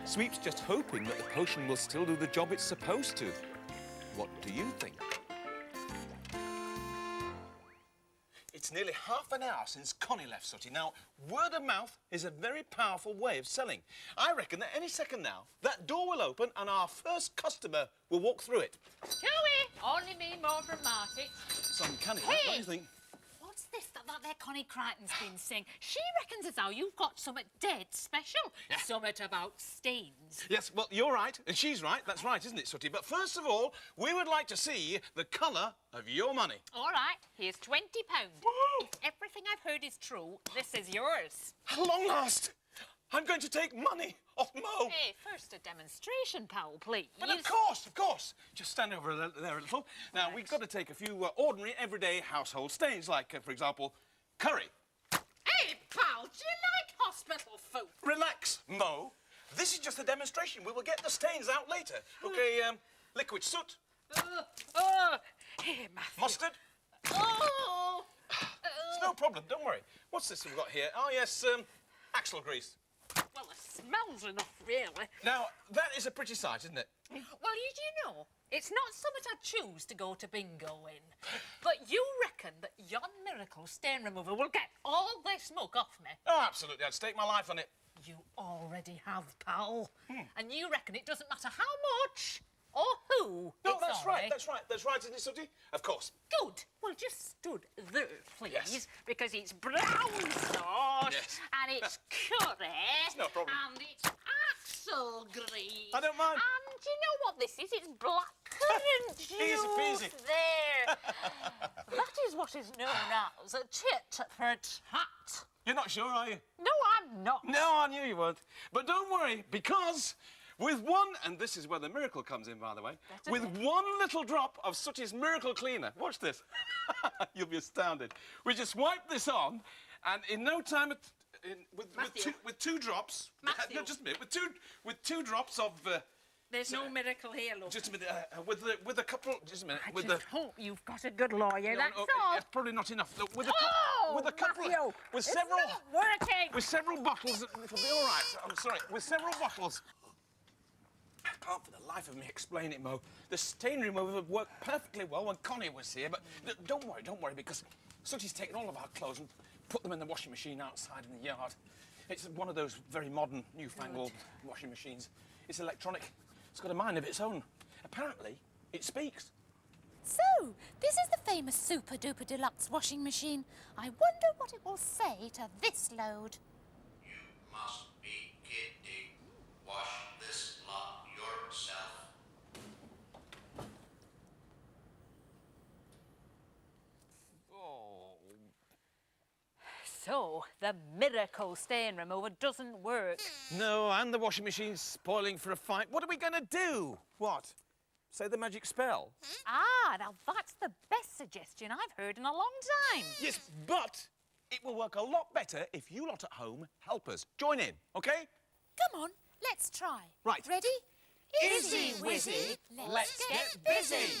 Sweep's just hoping that the potion will still do the job it's supposed to. What do you think? It's nearly half an hour since Connie left Sooty. Now, word of mouth is a very powerful way of selling. I reckon that any second now, that door will open and our first customer will walk through it. Chewie! Only me more dramatic. It's uncanny, Hey! don't you think? What's this that there Connie Crichton's been saying? She reckons as how you've got something dead special. Yeah. Something about stains. Yes, well, you're right, and she's right. That's right, isn't it, Sooty? But first of all, we would like to see the colour of your money. All right, here's £20. If everything I've heard is true, this is yours. At long last, I'm going to take money off Mo. Hey, first a demonstration, pal, please. But of course. Just stand over there a little. Now, we've got to take a few ordinary, everyday household stains, like, for example, curry. Hey, pal, do you like hospital food? Relax, Mo. This is just a demonstration. We will get the stains out later. OK, liquid soot. Hey, Matthew. Mustard. Oh! It's no problem, don't worry. What's this we've got here? Oh, yes, axle grease. Well, it smells enough, really. Now, that is a pretty sight, isn't it? Well, you do know, it's not something I choose to go to bingo in. But you reckon that yon miracle stain remover will get all this smoke off me? Oh, absolutely. I'd stake my life on it. You already have, pal. And you reckon it doesn't matter how much or who? No, it's that's all right. That's right, isn't it, Sooty? Of course. Good. Well, just stood there, please. Yes. Because it's brown sauce, Yes. and it's curry, no problem. and it's axle grease. I don't mind. And do you know what this is? It's black currant juice. Easy peasy. There. That is what is known as a tit for tat. You're not sure, are you? No, I'm not. No, I knew you weren't. But don't worry, because With one, and this is where the miracle comes in, by the way, with one little drop of Sooty's miracle cleaner. Watch this. You'll be astounded. We just wipe this on, and in no time, with two drops. Matthew. No, just a minute. With two drops of. There's no miracle here, look. Just a minute. With a couple. Just a minute. I with just hope you've got a good lawyer, No, that's no, all. It's probably not enough. Look, with a couple. Matthew, With it's several. not working. With several bottles, it'll be all right. I'm sorry. With several bottles. I can't for the life of me explain it, Mo. The stain remover would work perfectly well when Connie was here, but don't worry, because Sooty's taken all of our clothes and put them in the washing machine outside in the yard. It's one of those very modern, newfangled washing machines. It's electronic. It's got a mind of its own. Apparently, it speaks. So, this is the famous Super Duper Deluxe washing machine. I wonder what it will say to this load. You must be kidding. Wash this lot yourself. So, the miracle stain remover doesn't work. No, and the washing machine's spoiling for a fight. What are we going to do? What? Say the magic spell? Ah, now that's the best suggestion I've heard in a long time. Yes, but it will work a lot better if you lot at home help us. Join in, OK? Come on, let's try. Right. Ready? Izzy Wizzy, let's get busy.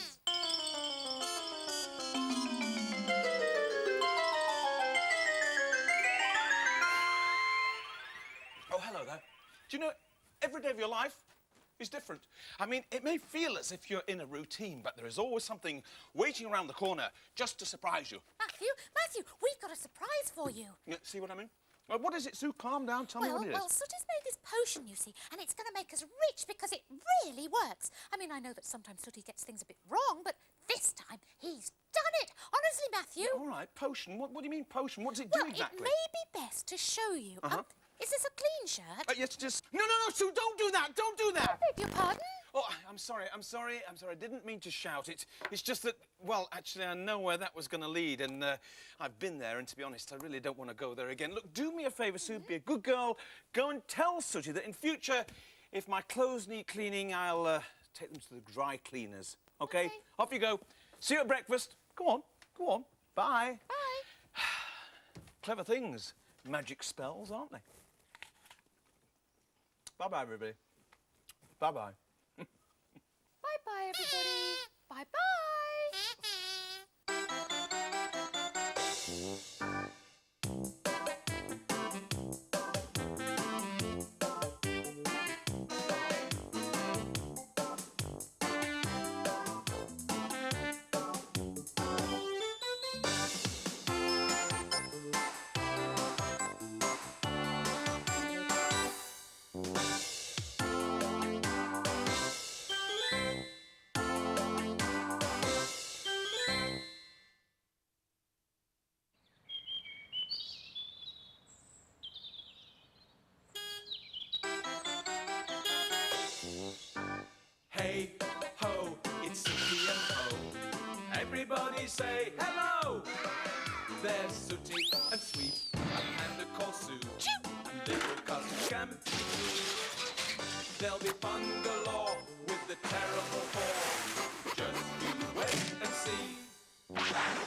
Oh, hello there. Do you know, every day of your life is different. I mean, it may feel as if you're in a routine, but there is always something waiting around the corner just to surprise you. Matthew, we've got a surprise for you. Yeah, see what I mean? Well, what is it, Sue? Calm down. Tell me what it is. Well, Sooty's made this potion, you see, and it's going to make us rich because it really works. I mean, I know that sometimes Sooty gets things a bit wrong, but this time he's done it. Honestly, Matthew. All right, potion. What do you mean potion? What does it do Well, exactly? it may be best to show you. Is this a clean shirt? Yes, just... No, Sue, don't do that. Don't do that. I beg your pardon? Oh, I'm sorry. I didn't mean to shout. It's just that, well, actually, I know where that was going to lead, and I've been there, and to be honest, I really don't want to go there again. Look, do me a favour, Sue, be a good girl. Go and tell Sooty that in future, if my clothes need cleaning, I'll take them to the dry cleaners. OK? Off you go. See you at breakfast. Go on. Bye. Bye. Clever things. Magic spells, aren't they? Bye-bye, everybody. Bye-bye. Bye-bye, everybody. Bye-bye. Hey, ho, it's Sooty and Ho. Everybody say hello. There's Sooty and Sweep, a panda called Sue, and little cousin Scampy. There'll be fun galore with the terrible four. Just you wait and see.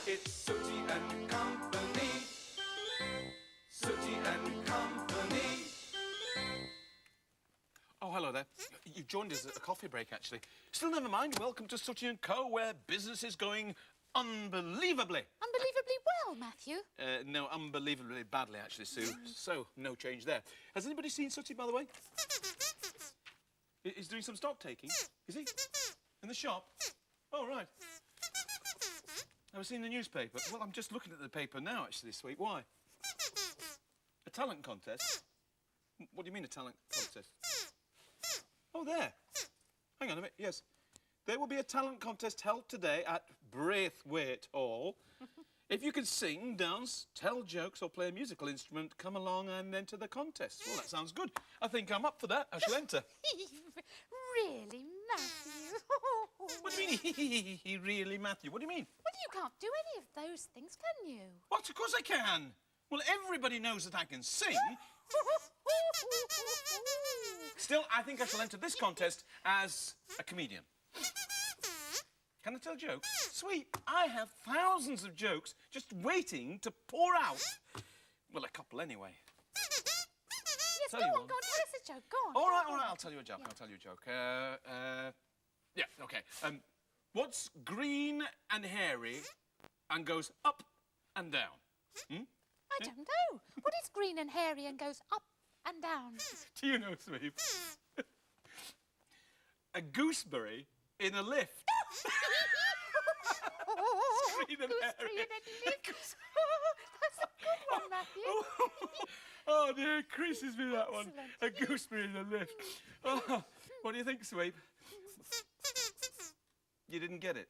It's Sooty and Company. Sooty and Company. Oh, hello there. You joined us at a coffee break, actually. Still, never mind. Welcome to Sooty & Co., where business is going unbelievably. Unbelievably well, Matthew. No, unbelievably badly, actually, Sue. So, no change there. Has anybody seen Sooty, by the way? He's doing some stock taking. Is he? In the shop? Oh, right. I've seen the newspaper. Well, I'm just looking at the paper now, actually, Sweet. Why? A talent contest? What do you mean, a talent contest? Oh, there. Hang on a minute, yes. There will be a talent contest held today at Braithwaite Hall. If you can sing, dance, tell jokes or play a musical instrument, come along and enter the contest. Well, that sounds good. I think I'm up for that. I shall enter. Really, Matthew? What do you mean, really, Matthew? What do you mean? Well, you can't do any of those things, can you? What? Of course I can. Well, everybody knows that I can sing. Still, I think I shall enter this contest as a comedian. Can I tell jokes? Sweet, I have thousands of jokes just waiting to pour out. Well, a couple anyway. Yes, Tell go you on, one. go on, tell us a joke, go on. All right, I'll tell you a joke, I'll tell you a joke. Yeah, OK. What's green and hairy and goes up and down? Hmm? I don't know. What is green and hairy and goes up and down? Do you know, Sweep? A gooseberry in a lift. Green and hairy. That's a good one, Matthew. Oh dear, it creases me, that one. Excellent. A gooseberry in a lift. Oh, what do you think, Sweep? You didn't get it?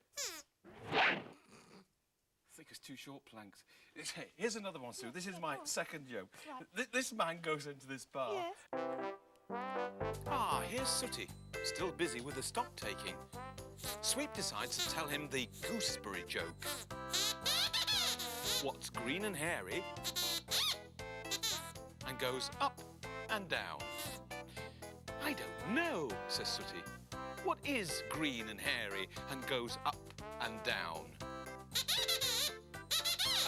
I think it's two short planks. Hey, here's another one, Sue. This is my second joke. This man goes into this bar. Yes. Ah, here's Sooty, still busy with the stock taking. Sweep decides to tell him the gooseberry joke. What's green and hairy and goes up and down? I don't know, says Sooty. What is green and hairy and goes up and down?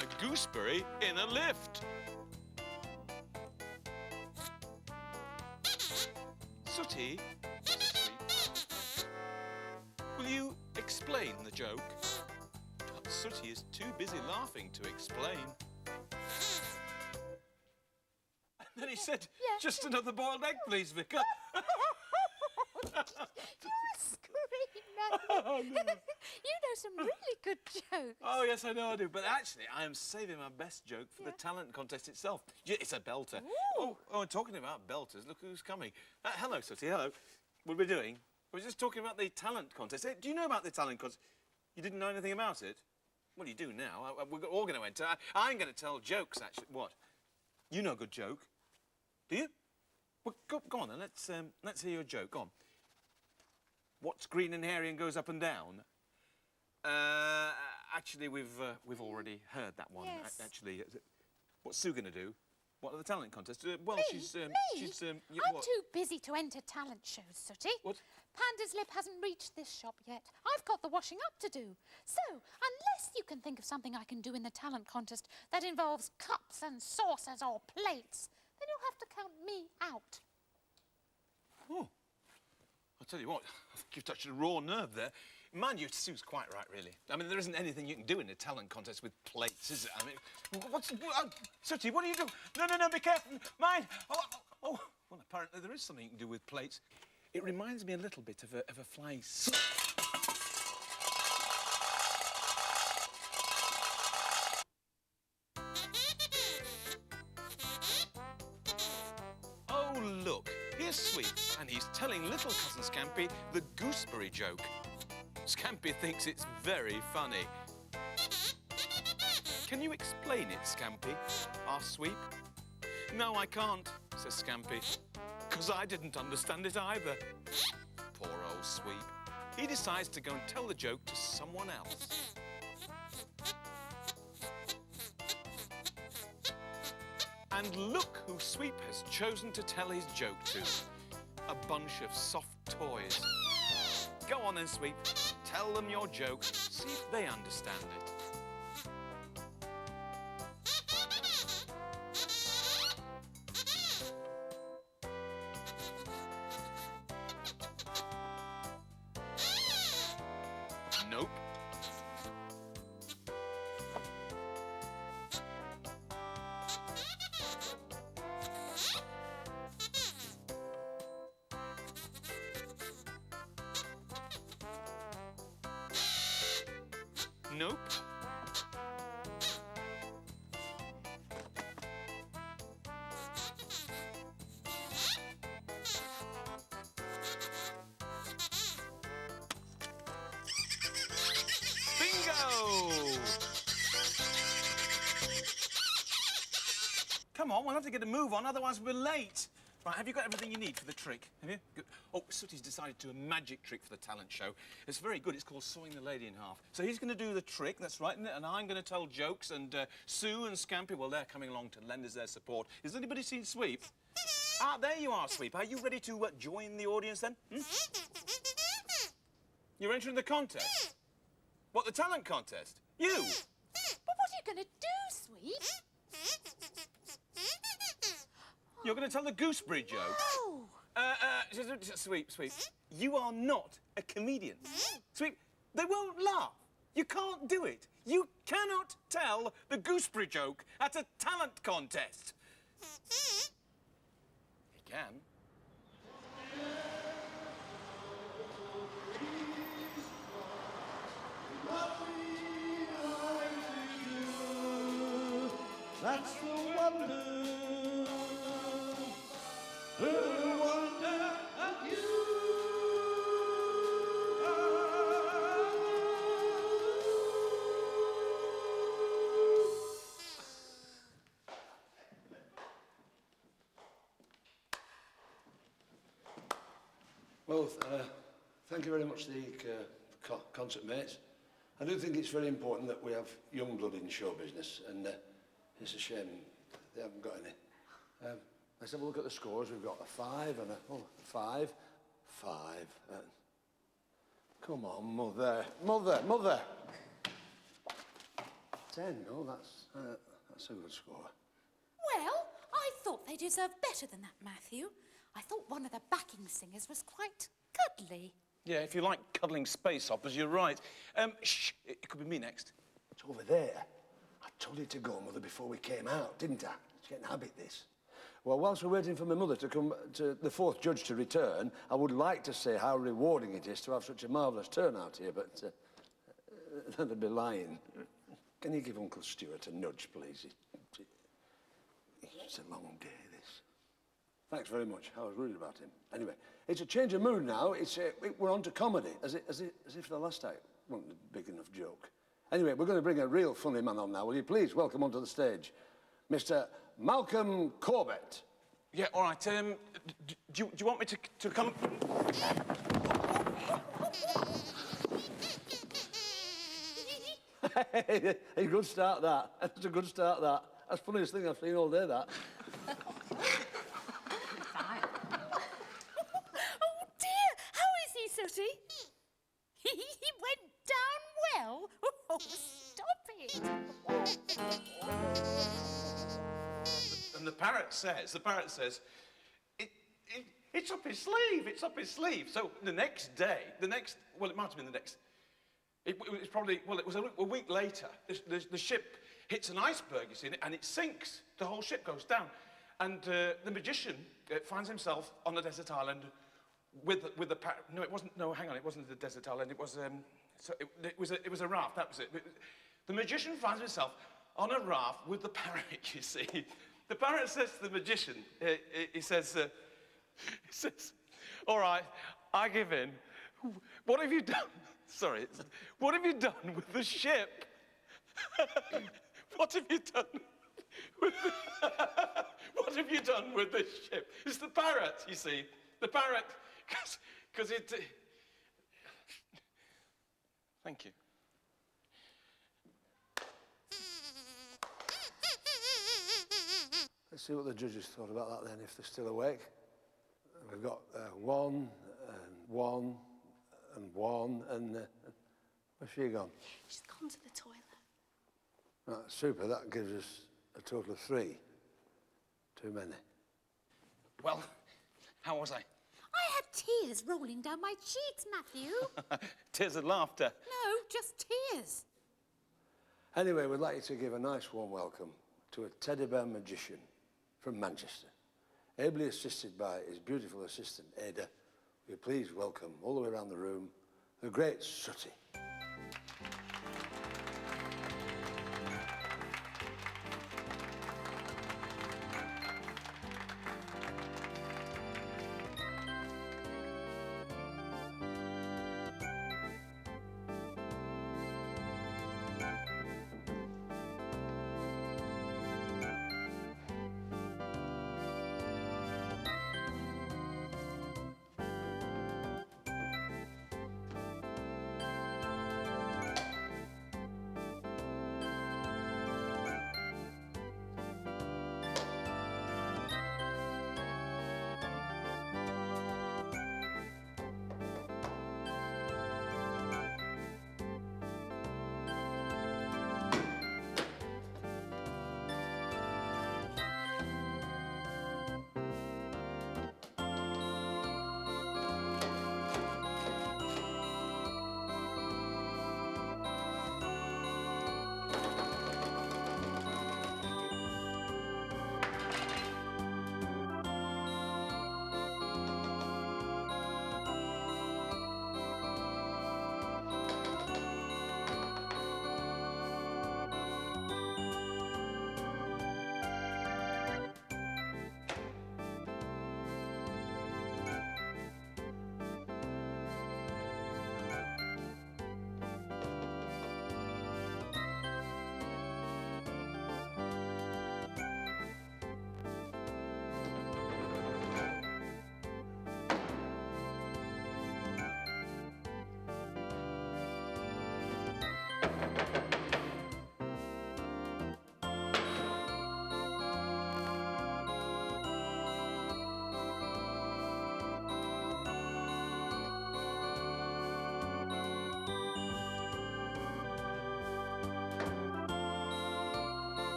A gooseberry in a lift. Sooty, will you explain the joke? But Sooty is too busy laughing to explain. And then he said, just another boiled egg, please, Vicar. You're a scream, Matthew. You know some really good jokes. Oh, yes, I know I do. But actually, I am saving my best joke for the talent contest itself. It's a belter. Oh, and talking about belters, look who's coming. Hello, Sooty, hello. What are we doing? We're just talking about the talent contest. Do you know about the talent contest? You didn't know anything about it? Well, you do now. We're all going to enter. I'm going to tell jokes, actually. What? You know a good joke. Do you? Well, go on then. Let's hear your joke. Go on. What's green and hairy and goes up and down? Actually, we've already heard that one. Yes. Actually, what's Sue going to do? What are the talent contests? Well, Me? she's Me? yeah, I'm what? too busy to enter talent shows, Sooty. What? Panda's Lip hasn't reached this shop yet. I've got the washing up to do. So, unless you can think of something I can do in the talent contest that involves cups and saucers or plates, then you'll have to count me out. Oh, I'll tell you what, I think you've touched a raw nerve there. Mind you, Sue's quite right, really. I mean, there isn't anything you can do in a talent contest with plates, is it? I mean, Sooty, what are you doing? No, be careful. Mind. Oh, well, apparently there is something you can do with plates. It reminds me a little bit of a flying... Oh, look, here's Sweep, and he's telling little cousin Scampy the gooseberry joke. Scampy thinks it's very funny. Can you explain it, Scampy? Asks Sweep. No, I can't, says Scampy, because I didn't understand it either. Poor old Sweep. He decides to go and tell the joke to someone else. And look who Sweep has chosen to tell his joke to. A bunch of soft toys. Go on then, Sweep. Tell them your joke. See if they understand it. Nope. Nope. Bingo! Come on, we'll have to get a move on, otherwise we're late. Right, have you got everything you need for the trick? Have you? Good. Oh, Sooty's decided to do a magic trick for the talent show. It's very good. It's called sawing the lady in half. So he's going to do the trick, that's right, isn't it? And I'm going to tell jokes, and Sue and Scampy, well, they're coming along to lend us their support. Has anybody seen Sweep? Ah, there you are, Sweep. Are you ready to join the audience, then? You're entering the contest? What, the talent contest? You? But what are you going to do, Sweet? You're going to tell the gooseberry joke? Oh. Sweep. You are not a comedian. Sweep, they won't laugh. You can't do it. You cannot tell the gooseberry joke at a talent contest. You can. That's the wonder. The wonder of you. Well, thank you very much to the concert mates. I do think it's very important that we have young blood in show business, and it's a shame they haven't got any. Let's have a look at the scores. We've got a 5 and a 5. 5. Come on, Mother. 10. Oh, that's a good score. Well, I thought they deserved better than that, Matthew. I thought one of the backing singers was quite cuddly. Yeah, if you like cuddling space operas, you're right. Shh, it could be me next. It's over there. I told you to go, Mother, before we came out, didn't I? It's getting a habit, this. Well, whilst we're waiting for my mother to come, to the fourth judge to return, I would like to say how rewarding it is to have such a marvellous turnout here, but that'd be lying. Can you give Uncle Stuart a nudge, please? It's a long day, this. Thanks very much. I was worried about him. Anyway, it's a change of mood now. We're on to comedy, as if the last act wasn't a big enough joke. Anyway, we're going to bring a real funny man on now. Will you please welcome onto the stage Mr. Malcolm Corbett. Yeah, all right. Do you want me to come? Hey, a good start, that. That's a good start, that. That's the funniest thing I've seen all day, that. Oh, dear. How is he, Sooty? He went down well. Oh, stop it. And the parrot says, it's up his sleeve, it's up his sleeve. So the next day, well, it might have been the next, it was probably, well, it was a week later, the ship hits an iceberg, you see, and it sinks. The whole ship goes down. And the magician finds himself on a desert island with the parrot. No, it wasn't, no, hang on, it wasn't a desert island, it was, it was a raft, that was it. The magician finds himself on a raft with the parrot, you see. The parrot says to the magician, he says, all right, I give in. What have you done? Sorry, what have you done with the ship? What have you done with what have you done with the ship? It's the parrot, you see. The parrot, because it... Thank you. Let's see what the judges thought about that then, if they're still awake. We've got 1, and 1, and 1, and... where's she gone? She's gone to the toilet. Right, super, that gives us a total of 3. Too many. Well, how was I? I had tears rolling down my cheeks, Matthew. Tears of laughter. No, just tears. Anyway, we'd like you to give a nice warm welcome to a teddy bear magician from Manchester, ably assisted by his beautiful assistant, Ada. Will you please welcome, all the way around the room, the great Sooty.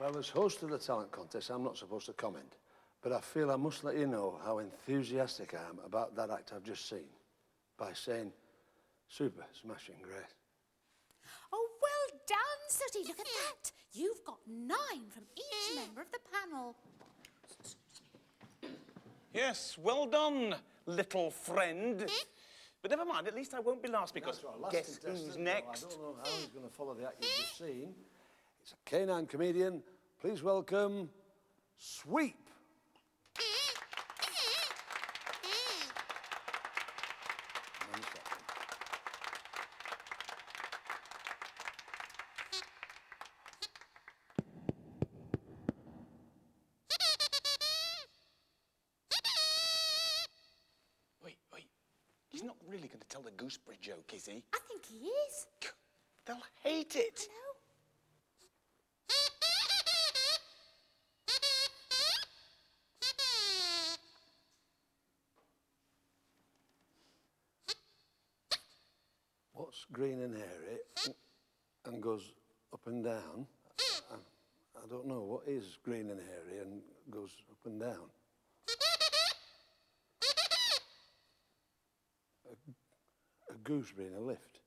Well, as host of the talent contest, I'm not supposed to comment, but I feel I must let you know how enthusiastic I am about that act I've just seen by saying, super, smashing, great. Oh, well done, Sooty. Look at that. You've got 9 from each member of the panel. Yes, well done, little friend. But never mind, at least I won't be last because guess who's next? I don't know how he's going to follow the act you've just seen. It's a canine comedian. Please welcome Sweep. Wait. He's not really going to tell the gooseberry joke, is he? I think he is. They'll hate it. No. What's green and hairy and goes up and down? I don't know. What is green and hairy and goes up and down? A gooseberry in a lift.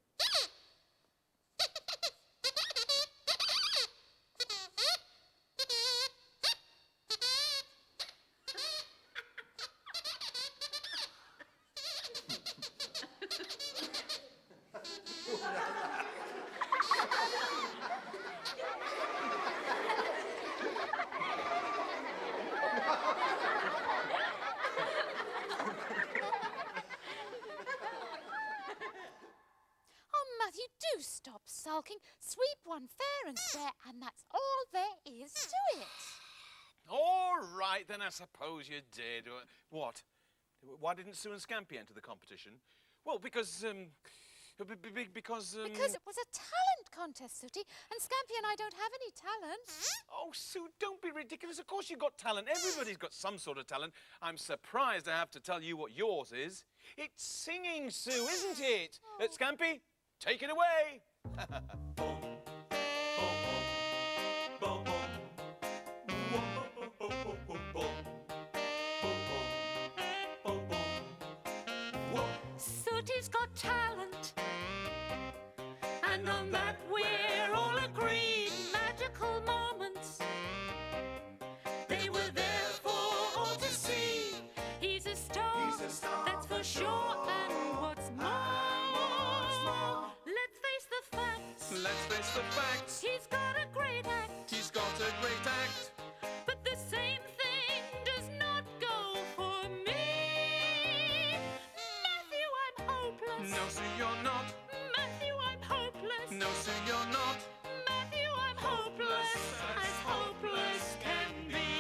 Matthew, do stop sulking. Sweep won fair and square, and that's all there is to it. All right, then I suppose you did. What? Why didn't Sue and Scampy enter the competition? Well, because Because it was a talent contest, Sooty, and Scampy and I don't have any talent. Oh, Sue, don't be ridiculous. Of course you've got talent. Everybody's got some sort of talent. I'm surprised I have to tell you what yours is. It's singing, Sue, isn't it? Scampy, take it away. Sooty's got talent, and on that we're all agreed. Magical moments, they were there for all to see. He's a star, that's for sure, and what's more, let's face the facts. Let's face the facts. He's got a great act. He's got a great act. But the same thing does not go for me. Matthew, I'm hopeless. No, Sue, you're not. Matthew, I'm hopeless. No, Sue, you're not. Matthew, I'm hopeless. As hopeless can be.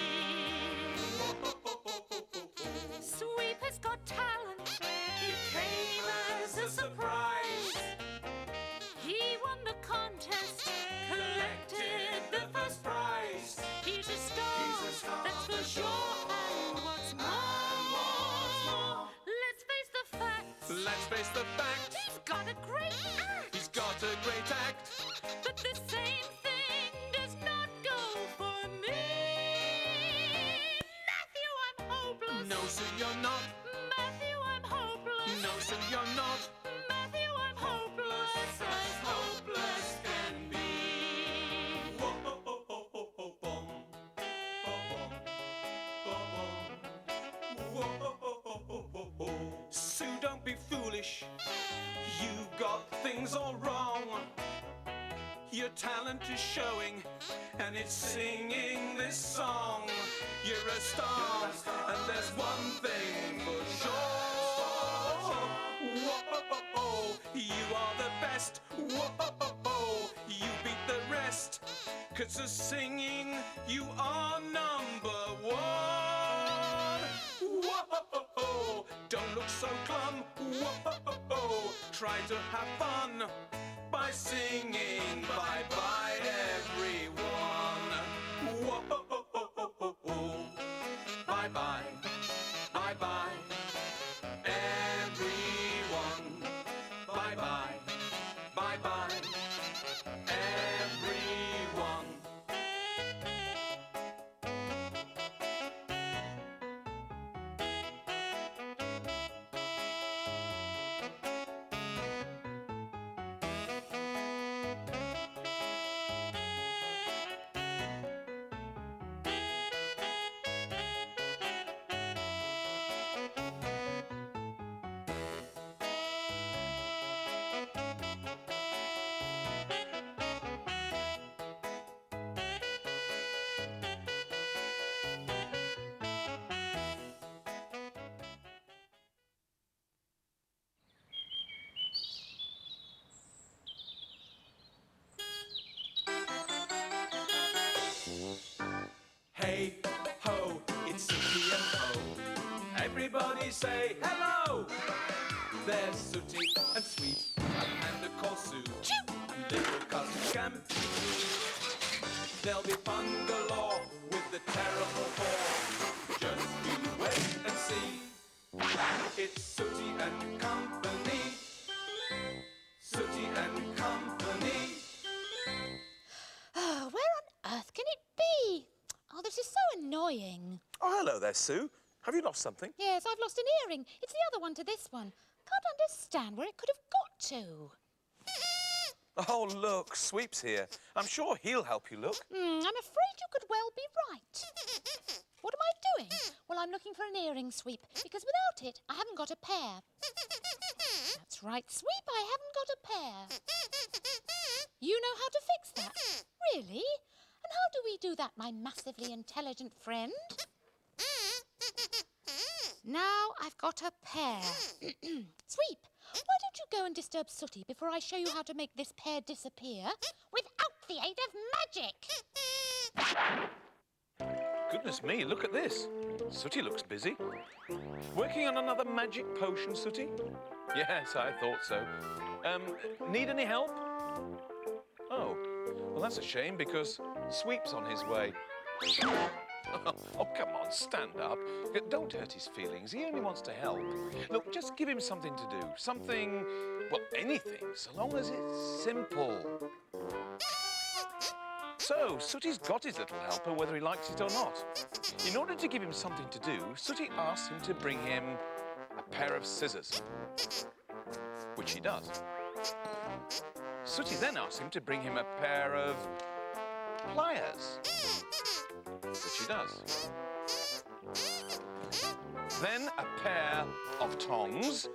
Sweep has got talent. It came as a surprise. He won the contest, collected the first prize. He's a star, that's for sure. And what's more, let's face the facts. Let's face the facts. He's got a great act. He's got a great act. But the same thing does not go for me. Matthew, I'm hopeless. No, Sue, you're not. Matthew, I'm hopeless. No, Sue, you're not. Matthew, I'm hopeless. As hopeless can be. Sue, don't be foolish. You got things all wrong. Your talent is showing, and it's singing this song. You're a star, and there's one thing for sure. Whoa, you are the best. Whoa, you beat the rest. 'Cause the singing, you are number one. Whoa, don't look so glum. Whoa, try to have fun by singing bye-bye everyone. Whoa, bye-bye, bye-bye everyone. Bye-bye, bye-bye everyone. everybody say hello. There's Sooty and Sweep, a panda called Sue, and little cousin Scampy. There'll be fun galore with the terrible four. Just you wait and see. It's Sooty and Company. Sooty and Company. Oh, where on earth can it be? Oh, this is so annoying. Oh, hello there, Sue. Have you lost something? Yes, I've lost an earring. It's the other one to this one. Can't understand where it could have got to. Oh, look, Sweep's here. I'm sure he'll help you look. I'm afraid you could well be right. What am I doing? Well, I'm looking for an earring, Sweep, because without it, I haven't got a pair. That's right, Sweep, I haven't got a pair. You know how to fix that? Really? And how do we do that, my massively intelligent friend? Now I've got a pair. Sweep, why don't you go and disturb Sooty before I show you how to make this pair disappear without the aid of magic? Goodness me, look at this. Sooty looks busy. Working on another magic potion, Sooty? Yes, I thought so. Need any help? Oh, well, that's a shame because Sweep's on his way. Oh, come on, stand up. Don't hurt his feelings. He only wants to help. Look, just give him something to do. Something, well, anything, so long as it's simple. So, Sooty's got his little helper, whether he likes it or not. In order to give him something to do, Sooty asks him to bring him a pair of scissors, which he does. Sooty then asks him to bring him a pair of pliers, which he does. Then a pair of tongs,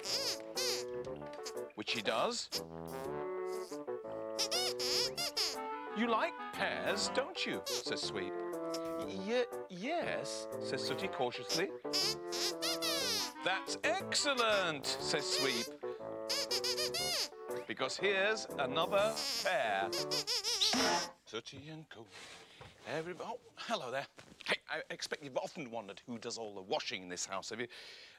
which he does. You like pears, don't you? Says Sweep. Yes, says Sooty cautiously. That's excellent, says Sweep. Because here's another pair. Sooty and Co. Everybody. Oh, hello there. Hey, I expect you've often wondered who does all the washing in this house, have you?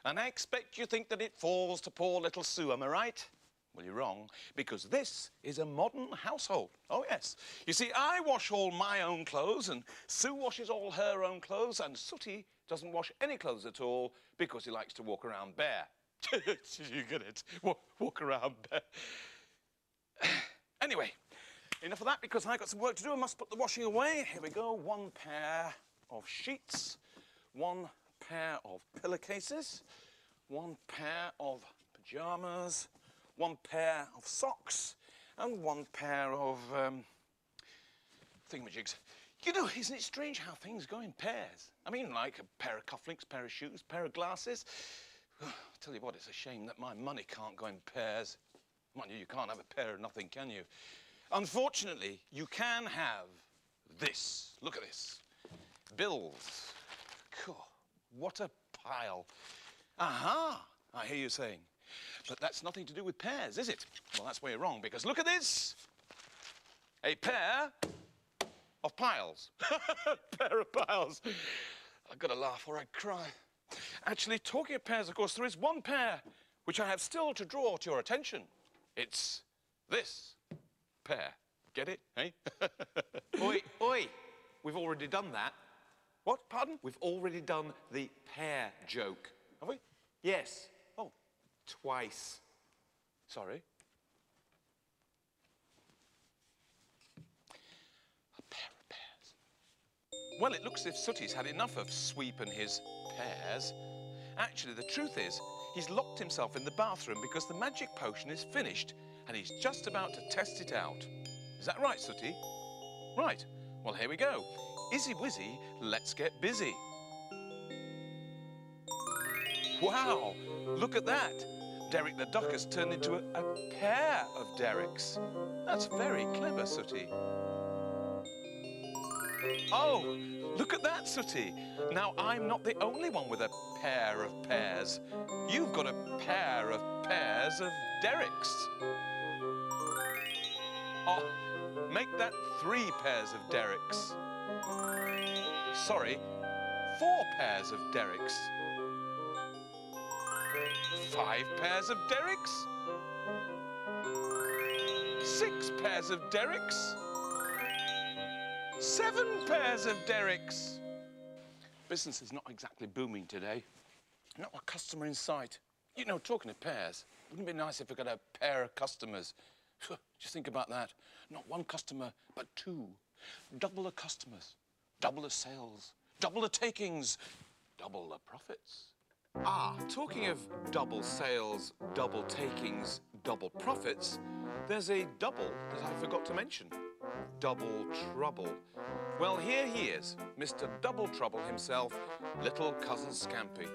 And I expect you think that it falls to poor little Sue, am I right? Well, you're wrong, because this is a modern household. Oh, yes. You see, I wash all my own clothes, and Sue washes all her own clothes, and Sooty doesn't wash any clothes at all because he likes to walk around bare. You get it? Walk around bare. Anyway, enough of that, because I've got some work to do. I must put the washing away. Here we go. One pair of sheets, one pair of pillowcases, one pair of pyjamas, one pair of socks, and one pair of thingamajigs. You know, isn't it strange how things go in pairs? I mean, like a pair of cufflinks, pair of shoes, pair of glasses. I tell you what, it's a shame that my money can't go in pairs. Mind you, you can't have a pair of nothing, can you? Unfortunately, you can have this. Look at this. Bills. Cool. What a pile. Aha, I hear you saying. But that's nothing to do with pairs, is it? Well, that's where you're wrong, because look at this. A pair of piles. Pair of piles. I've got to laugh or I'd cry. Actually, talking of pairs, of course, there is one pair which I have still to draw to your attention. It's this pair. Get it, eh? Oi, oi. We've already done that. What? Pardon? We've already done the pair joke. Have we? Yes. Oh, Twice. sorry. A pair of pears. Well, it looks as if Sooty's had enough of Sweep and his pears. Actually, the truth is, he's locked himself in the bathroom because the magic potion is finished and he's just about to test it out. Is that right, Sooty? Right. Well, here we go. Izzy Wizzy, let's get busy. Wow, look at that. Derek the Duck has turned into a pair of Derricks. That's very clever, Sooty. Oh, look at that, Sooty. Now, I'm not the only one with a pair of pears. You've got a pair of pairs of Derricks. Oh, make that 3 pairs of Derricks. Sorry, 4 pairs of Derricks. 5 pairs of derricks. 6 pairs of derricks. 7 pairs of derricks. Business is not exactly booming today. Not a customer in sight. You know, talking of pairs, wouldn't it be nice if we got a pair of customers? Just think about that. Not 1 customer, but 2. Double the customers, double the sales, double the takings, double the profits. Ah, talking of double sales, double takings, double profits, there's a double that I forgot to mention. Double Trouble. Well, here he is, Mr. Double Trouble himself, little cousin Scampy.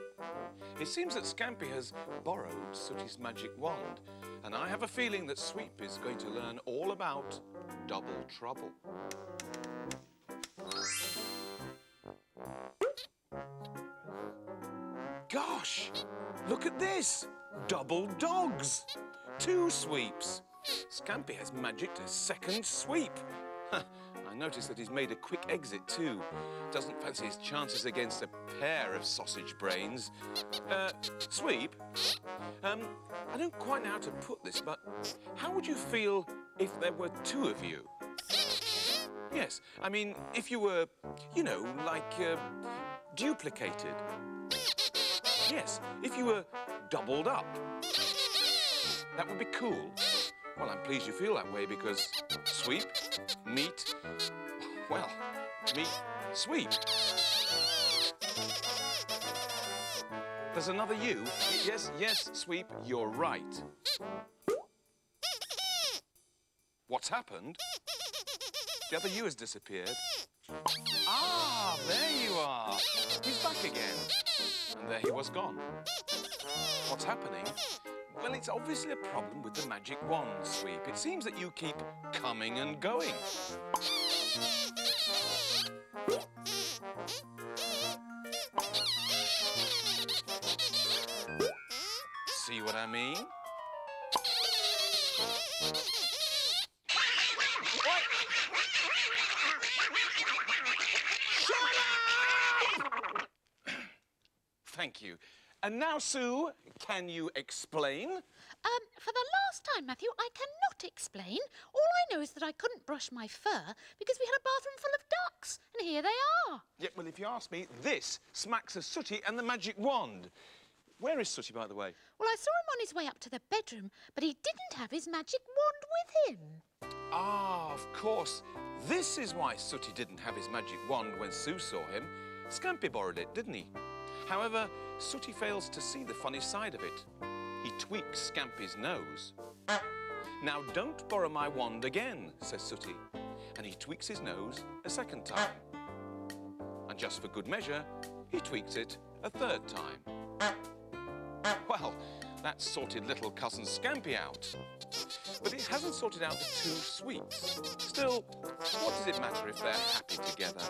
It seems that Scampy has borrowed Sooty's magic wand, and I have a feeling that Sweep is going to learn all about Double Trouble. Gosh, look at this! Double dogs! 2 sweeps. Scampy has magicked a 2nd sweep. I notice that he's made a quick exit too. Doesn't fancy his chances against a pair of sausage brains. Sweep? I don't quite know how to put this, but how would you feel if there were 2 of you? Yes, I mean, if you were, you know, like, duplicated. Yes, if you were doubled up. That would be cool. Well, I'm pleased you feel that way because Sweep, meet, well, meet, Sweep. There's another you. Yes, Sweep, you're right. What's happened? The other you has disappeared. Ah, there you are. He's back again. And there he was gone. What's happening? Well, it's obviously a problem with the magic wand, Sweep. It seems that you keep coming and going. See what I mean? Thank you. And now, Sue, can you explain? For the last time, Matthew, I cannot explain. All I know is that I couldn't brush my fur because we had a bathroom full of ducks, and here they are. Yeah, well, if you ask me, this smacks of Sooty and the magic wand. Where is Sooty, by the way? Well, I saw him on his way up to the bedroom, but he didn't have his magic wand with him. Ah, of course. This is why Sooty didn't have his magic wand when Sue saw him. Scampy borrowed it, didn't he? However, Sooty fails to see the funny side of it. He tweaks Scampy's nose. Now, don't borrow my wand again, says Sooty. And he tweaks his nose a 2nd time. And just for good measure, he tweaks it a 3rd time. Well, that sorted little cousin Scampy out. But it hasn't sorted out the 2 sweeps. Still, what does it matter if they're happy together?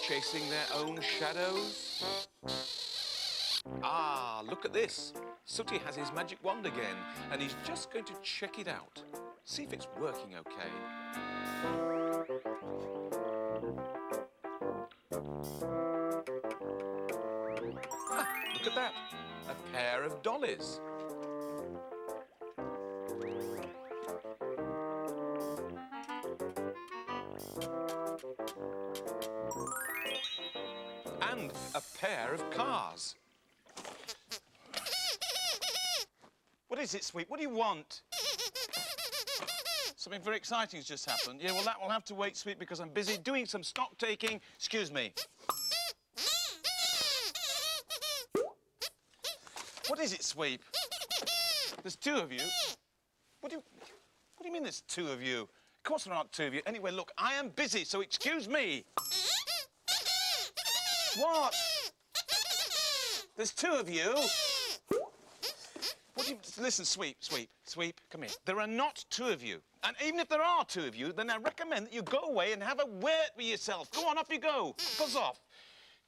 Chasing their own shadows? Ah, look at this. Sooty has his magic wand again, and he's just going to check it out. See if it's working okay. Ah, look at that. A pair of dollies. And a pair of cars. What is it, Sweep? What do you want? Something very exciting has just happened. Yeah, well, that will have to wait, Sweep, because I'm busy doing some stock taking. Excuse me. What is it, Sweep? There's 2 of you. What do you mean there's 2 of you? Of course there aren't 2 of you. Anyway, look, I am busy, so excuse me. What? There's 2 of you. What do you... Listen, Sweep, come here. There are not 2 of you. And even if there are 2 of you, then I recommend that you go away and have a word with yourself. Go on, off you go. Buzz off.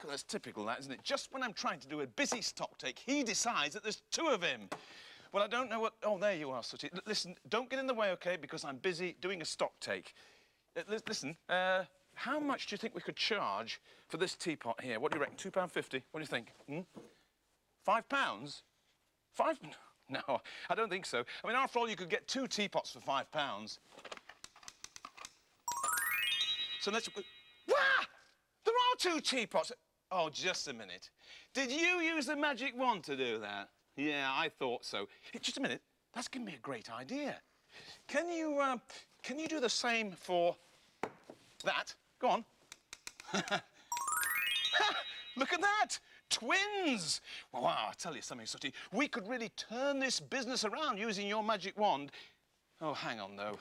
God, that's typical, that, isn't it? Just when I'm trying to do a busy stock take, he decides that there's two of him. Well, I don't know what... Oh, there you are, Sooty. Listen, don't get in the way, OK, because I'm busy doing a stock take. Listen, how much do you think we could charge for this teapot here? What do you reckon, £2.50? What do you think? £5? £5? No, I don't think so. I mean, after all, you could get 2 teapots for £5. So let's... Wah! There are 2 teapots. Oh, just a minute. Did you use the magic wand to do that? Yeah, I thought so. Hey, just a minute. That's given me a great idea. Can you do the same for that? Go on. Look at that! Twins! Well, wow, I'll tell you something, Sooty. We could really turn this business around using your magic wand. Oh, hang on, though.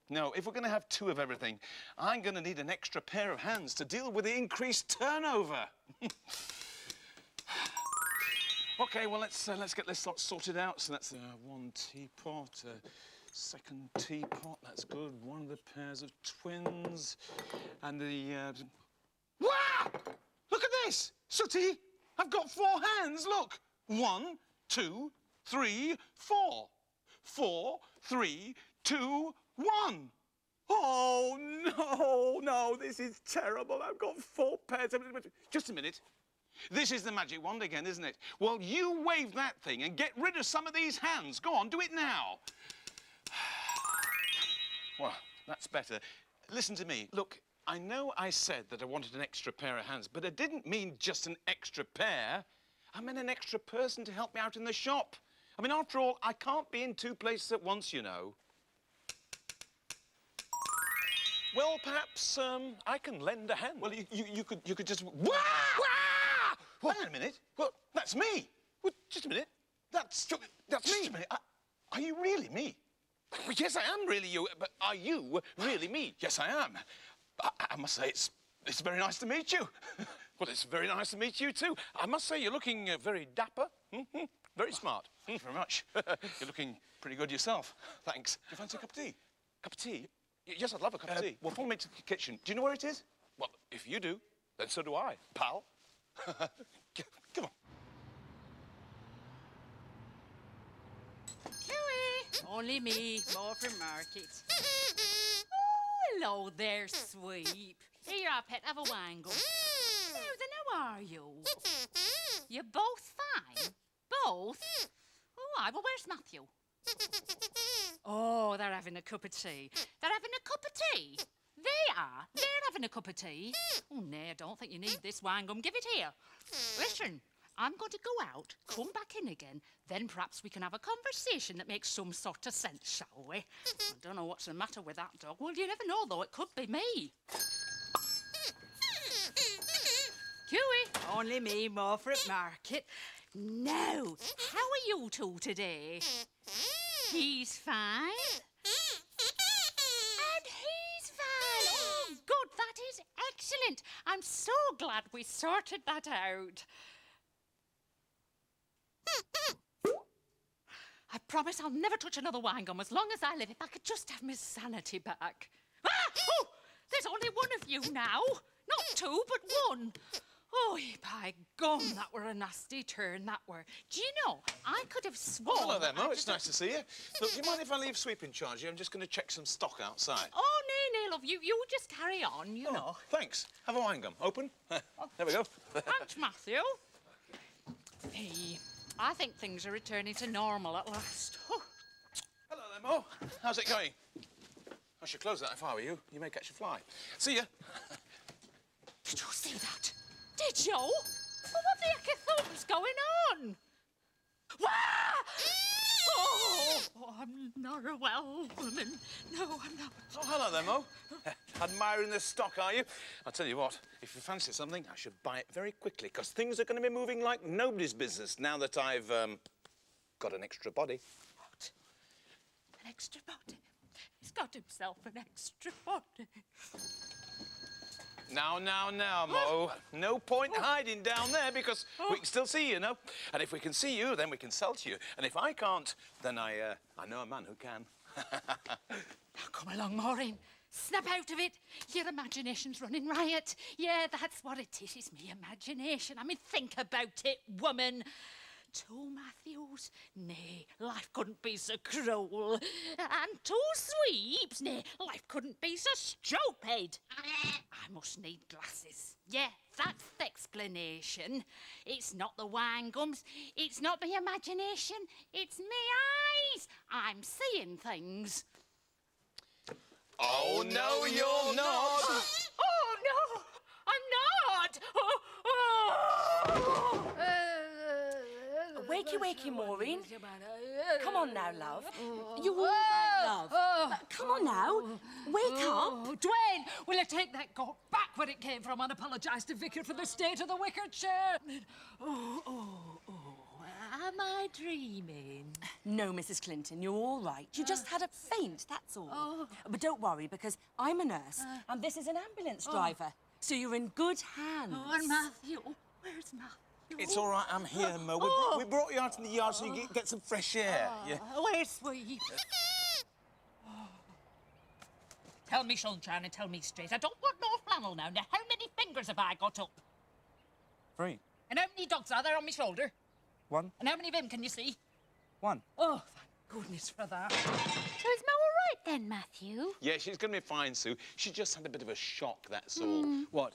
No, if we're going to have 2 of everything, I'm going to need an extra pair of hands to deal with the increased turnover. OK, well, let's get this lot sorted out. So that's 1 teapot, 2nd teapot. That's good. 1 of the pairs of twins. And the... Wow! Look at this! Sooty, I've got 4 hands, look. 1, 2, 3, 4. 4, 3, 2, 1. Oh, no, this is terrible. I've got 4 pairs. Just a minute. This is the magic wand again, isn't it? Well, you wave that thing and get rid of some of these hands. Go on, do it now. Well, that's better. Listen to me. Look, I know I said that I wanted an extra pair of hands, but I didn't mean just an extra pair. I meant an extra person to help me out in the shop. I mean, after all, I can't be in 2 places at once, you know. Well, perhaps I can lend a hand. Well, you could just... Wah! Wah! Wait a minute. Well, that's me. Well, just a minute. That's me. Just a minute. Are you really me? Well, yes, I am really you. But are you really me? Yes, I am. I must say, it's very nice to meet you. Well, it's very nice to meet you too. I must say, you're looking very dapper. Very smart. Thank you very much. You're looking pretty good yourself. Thanks. Do you fancy a cup of tea? Cup of tea? Yes, I'd love a cup of tea. Well, follow me to the kitchen. Do you know where it is? Well, if you do, then so do I, pal. Come on. Louis! Only me, more from market. Oh, hello there, Sweep. Here you are, pet, have a wangle. Now then, how are you? You both fine? Both? Oh, aye, well, where's Matthew? Oh, they're having a cup of tea. They're having a cup of tea? They are. They're having a cup of tea. Oh, no, I don't think you need this wine-gum. Give it here. Listen, I'm going to go out, come back in again, then perhaps we can have a conversation that makes some sort of sense, shall we? I don't know what's the matter with that dog. Well, you never know, though. It could be me. Huey, only me, more for at market. Now, how are you 2 today? He's fine. And he's fine. Oh, good. That is excellent. I'm so glad we sorted that out. I promise I'll never touch another wine gum as long as I live, if I could just have my sanity back. Ah! Oh, there's only 1 of you now. Not 2, but 1. Oh, by gum, that were a nasty turn, that were. Do you know, I could have sworn... Hello there, Mo. It's nice to see you. Look, do you mind if I leave Sweep in charge here? I'm just going to check some stock outside. Oh, no, love, you just carry on, you know. Thanks. Have a wine gum. Open. There we go. Thanks, Matthew. Hey, I think things are returning to normal at last. Oh. Hello there, Mo. How's it going? I should close that if I were you. You may catch a fly. See ya. Did you see that? Did you? Well, what the heck of thump's going on? Wah! Oh, I'm not a well woman. No, I'm not. Oh, hello there, Mo. Admiring the stock, are you? I'll tell you what, if you fancy something, I should buy it very quickly, because things are going to be moving like nobody's business now that I've, got an extra body. What? An extra body? He's got himself an extra body. Now, Mo. No point hiding down there, because we can still see you, know? And if we can see you, then we can sell to you. And if I can't, then I know a man who can. Now, come along, Maureen. Snap out of it. Your imagination's running riot. Yeah, that's what it is. It's me imagination. I mean, think about it, woman. 2 Matthews? Nay, life couldn't be so cruel. And 2 sweeps? Nay, life couldn't be so stupid. I must need glasses. Yeah, that's the explanation. It's not the wangums. It's not my imagination. It's me eyes. I'm seeing things. Oh, no, you're not. Oh, no, I'm not. Wakey, wakey, Maureen. Come on now, love. You Oh, all right, love? Come on now. Wake up. Oh, Dwayne, will you take that goat back where it came from and apologise to Vicar for the state of the wicker chair? Oh. Am I dreaming? No, Mrs. Clinton, you're all right. You just had a faint, that's all. Oh. But don't worry, because I'm a nurse, and this is an ambulance driver. So you're in good hands. Oh, and Matthew. Where's Matthew? It's all right, I'm here, Mo. We brought you out in the yard so you get some fresh air. Yeah. Where's Sweet? Tell me, sunshine, and tell me straight. I don't want no flannel now. Now, how many fingers have I got up? 3. And how many dogs are there on my shoulder? 1. And how many of them can you see? 1. Oh, thank goodness for that. So is Mo all right then, Matthew? Yeah, she's going to be fine, Sue. She just had a bit of a shock, that's all. What?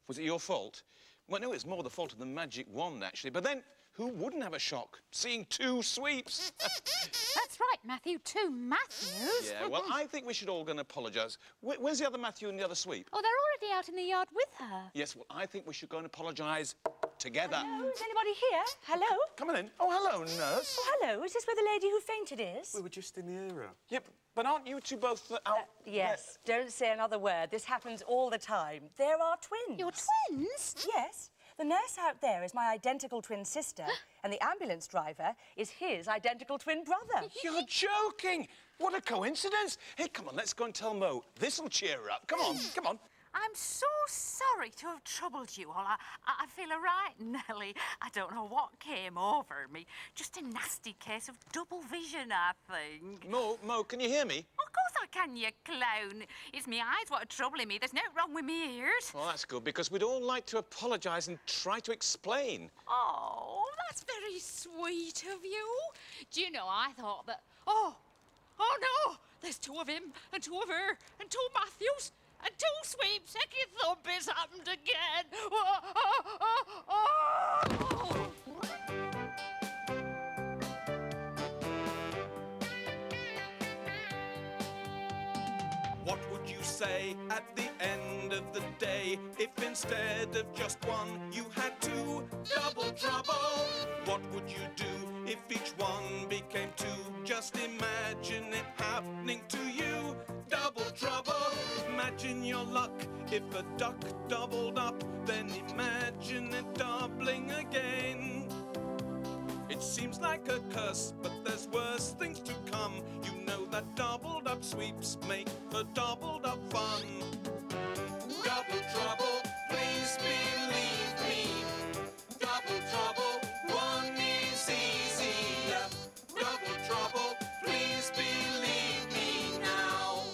Was it your fault? Well, no, it's more the fault of the magic wand, actually. But then, who wouldn't have a shock seeing 2 sweeps? That's right, Matthew. 2 Matthews. Yeah, well, I think we should all go and apologise. Where's the other Matthew and the other sweep? Oh, they're already out in the yard with her. Yes, well, I think we should go and apologise together. Hello, is anybody here? Hello? Come on in. Oh, hello, nurse. Oh, hello. Is this where the lady who fainted is? We were just in the area. Yep, but aren't you two both out? Yes. Don't say another word. This happens all the time. There are twins. Your twins? Yes. The nurse out there is my identical twin sister, and the ambulance driver is his identical twin brother. You're joking! What a coincidence! Hey, come on, let's go and tell Mo. This'll cheer her up. Come on, come on. I'm so sorry to have troubled you all. I feel a right Nelly. I don't know what came over me. Just a nasty case of double vision, I think. Mo, can you hear me? Of course I can, you clown. It's me eyes what are troubling me. There's no wrong with me ears. Well, that's good, because we'd all like to apologise and try to explain. Oh, that's very sweet of you. Do you know, I thought that... Oh no! There's 2 of him, and 2 of her, and 2 Matthews, and 2 sweeps. Hecky thump, it's happened again. What would you say at the end of the day if instead of just 1 you had 2? Double trouble! What would you do if each one became 2? Just imagine it happening to you. Double trouble! Imagine your luck. If a duck doubled up, then imagine it doubling again. It seems like a curse, but there's worse things to come. You know that doubled up sweeps make for doubled up fun. Double trouble, please believe me. Double trouble, 1 is easier. Double trouble, please believe me now.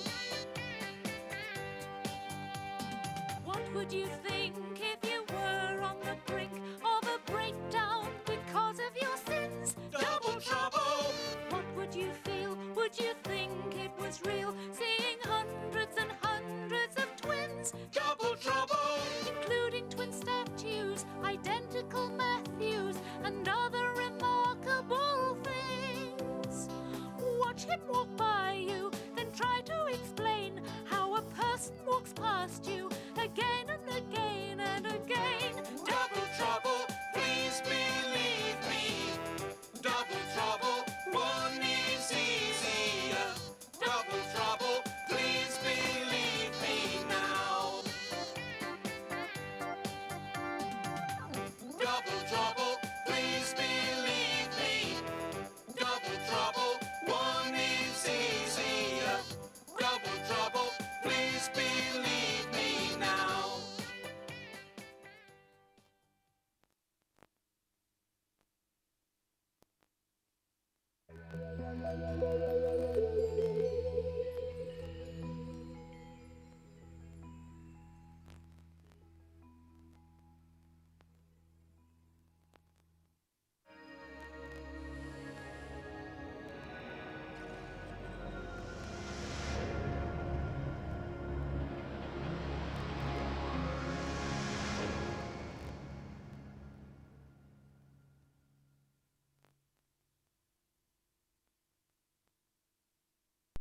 What would you think if you were on the brink of a breakdown because of your sins? Double trouble! What would you feel? Would you think it was real? Seeing hundreds and hundreds of twins? Double trouble! Including twin statues, identical Matthews, and other remarkable things. Watch him walk by you, then try to explain how a person walks past you again and again.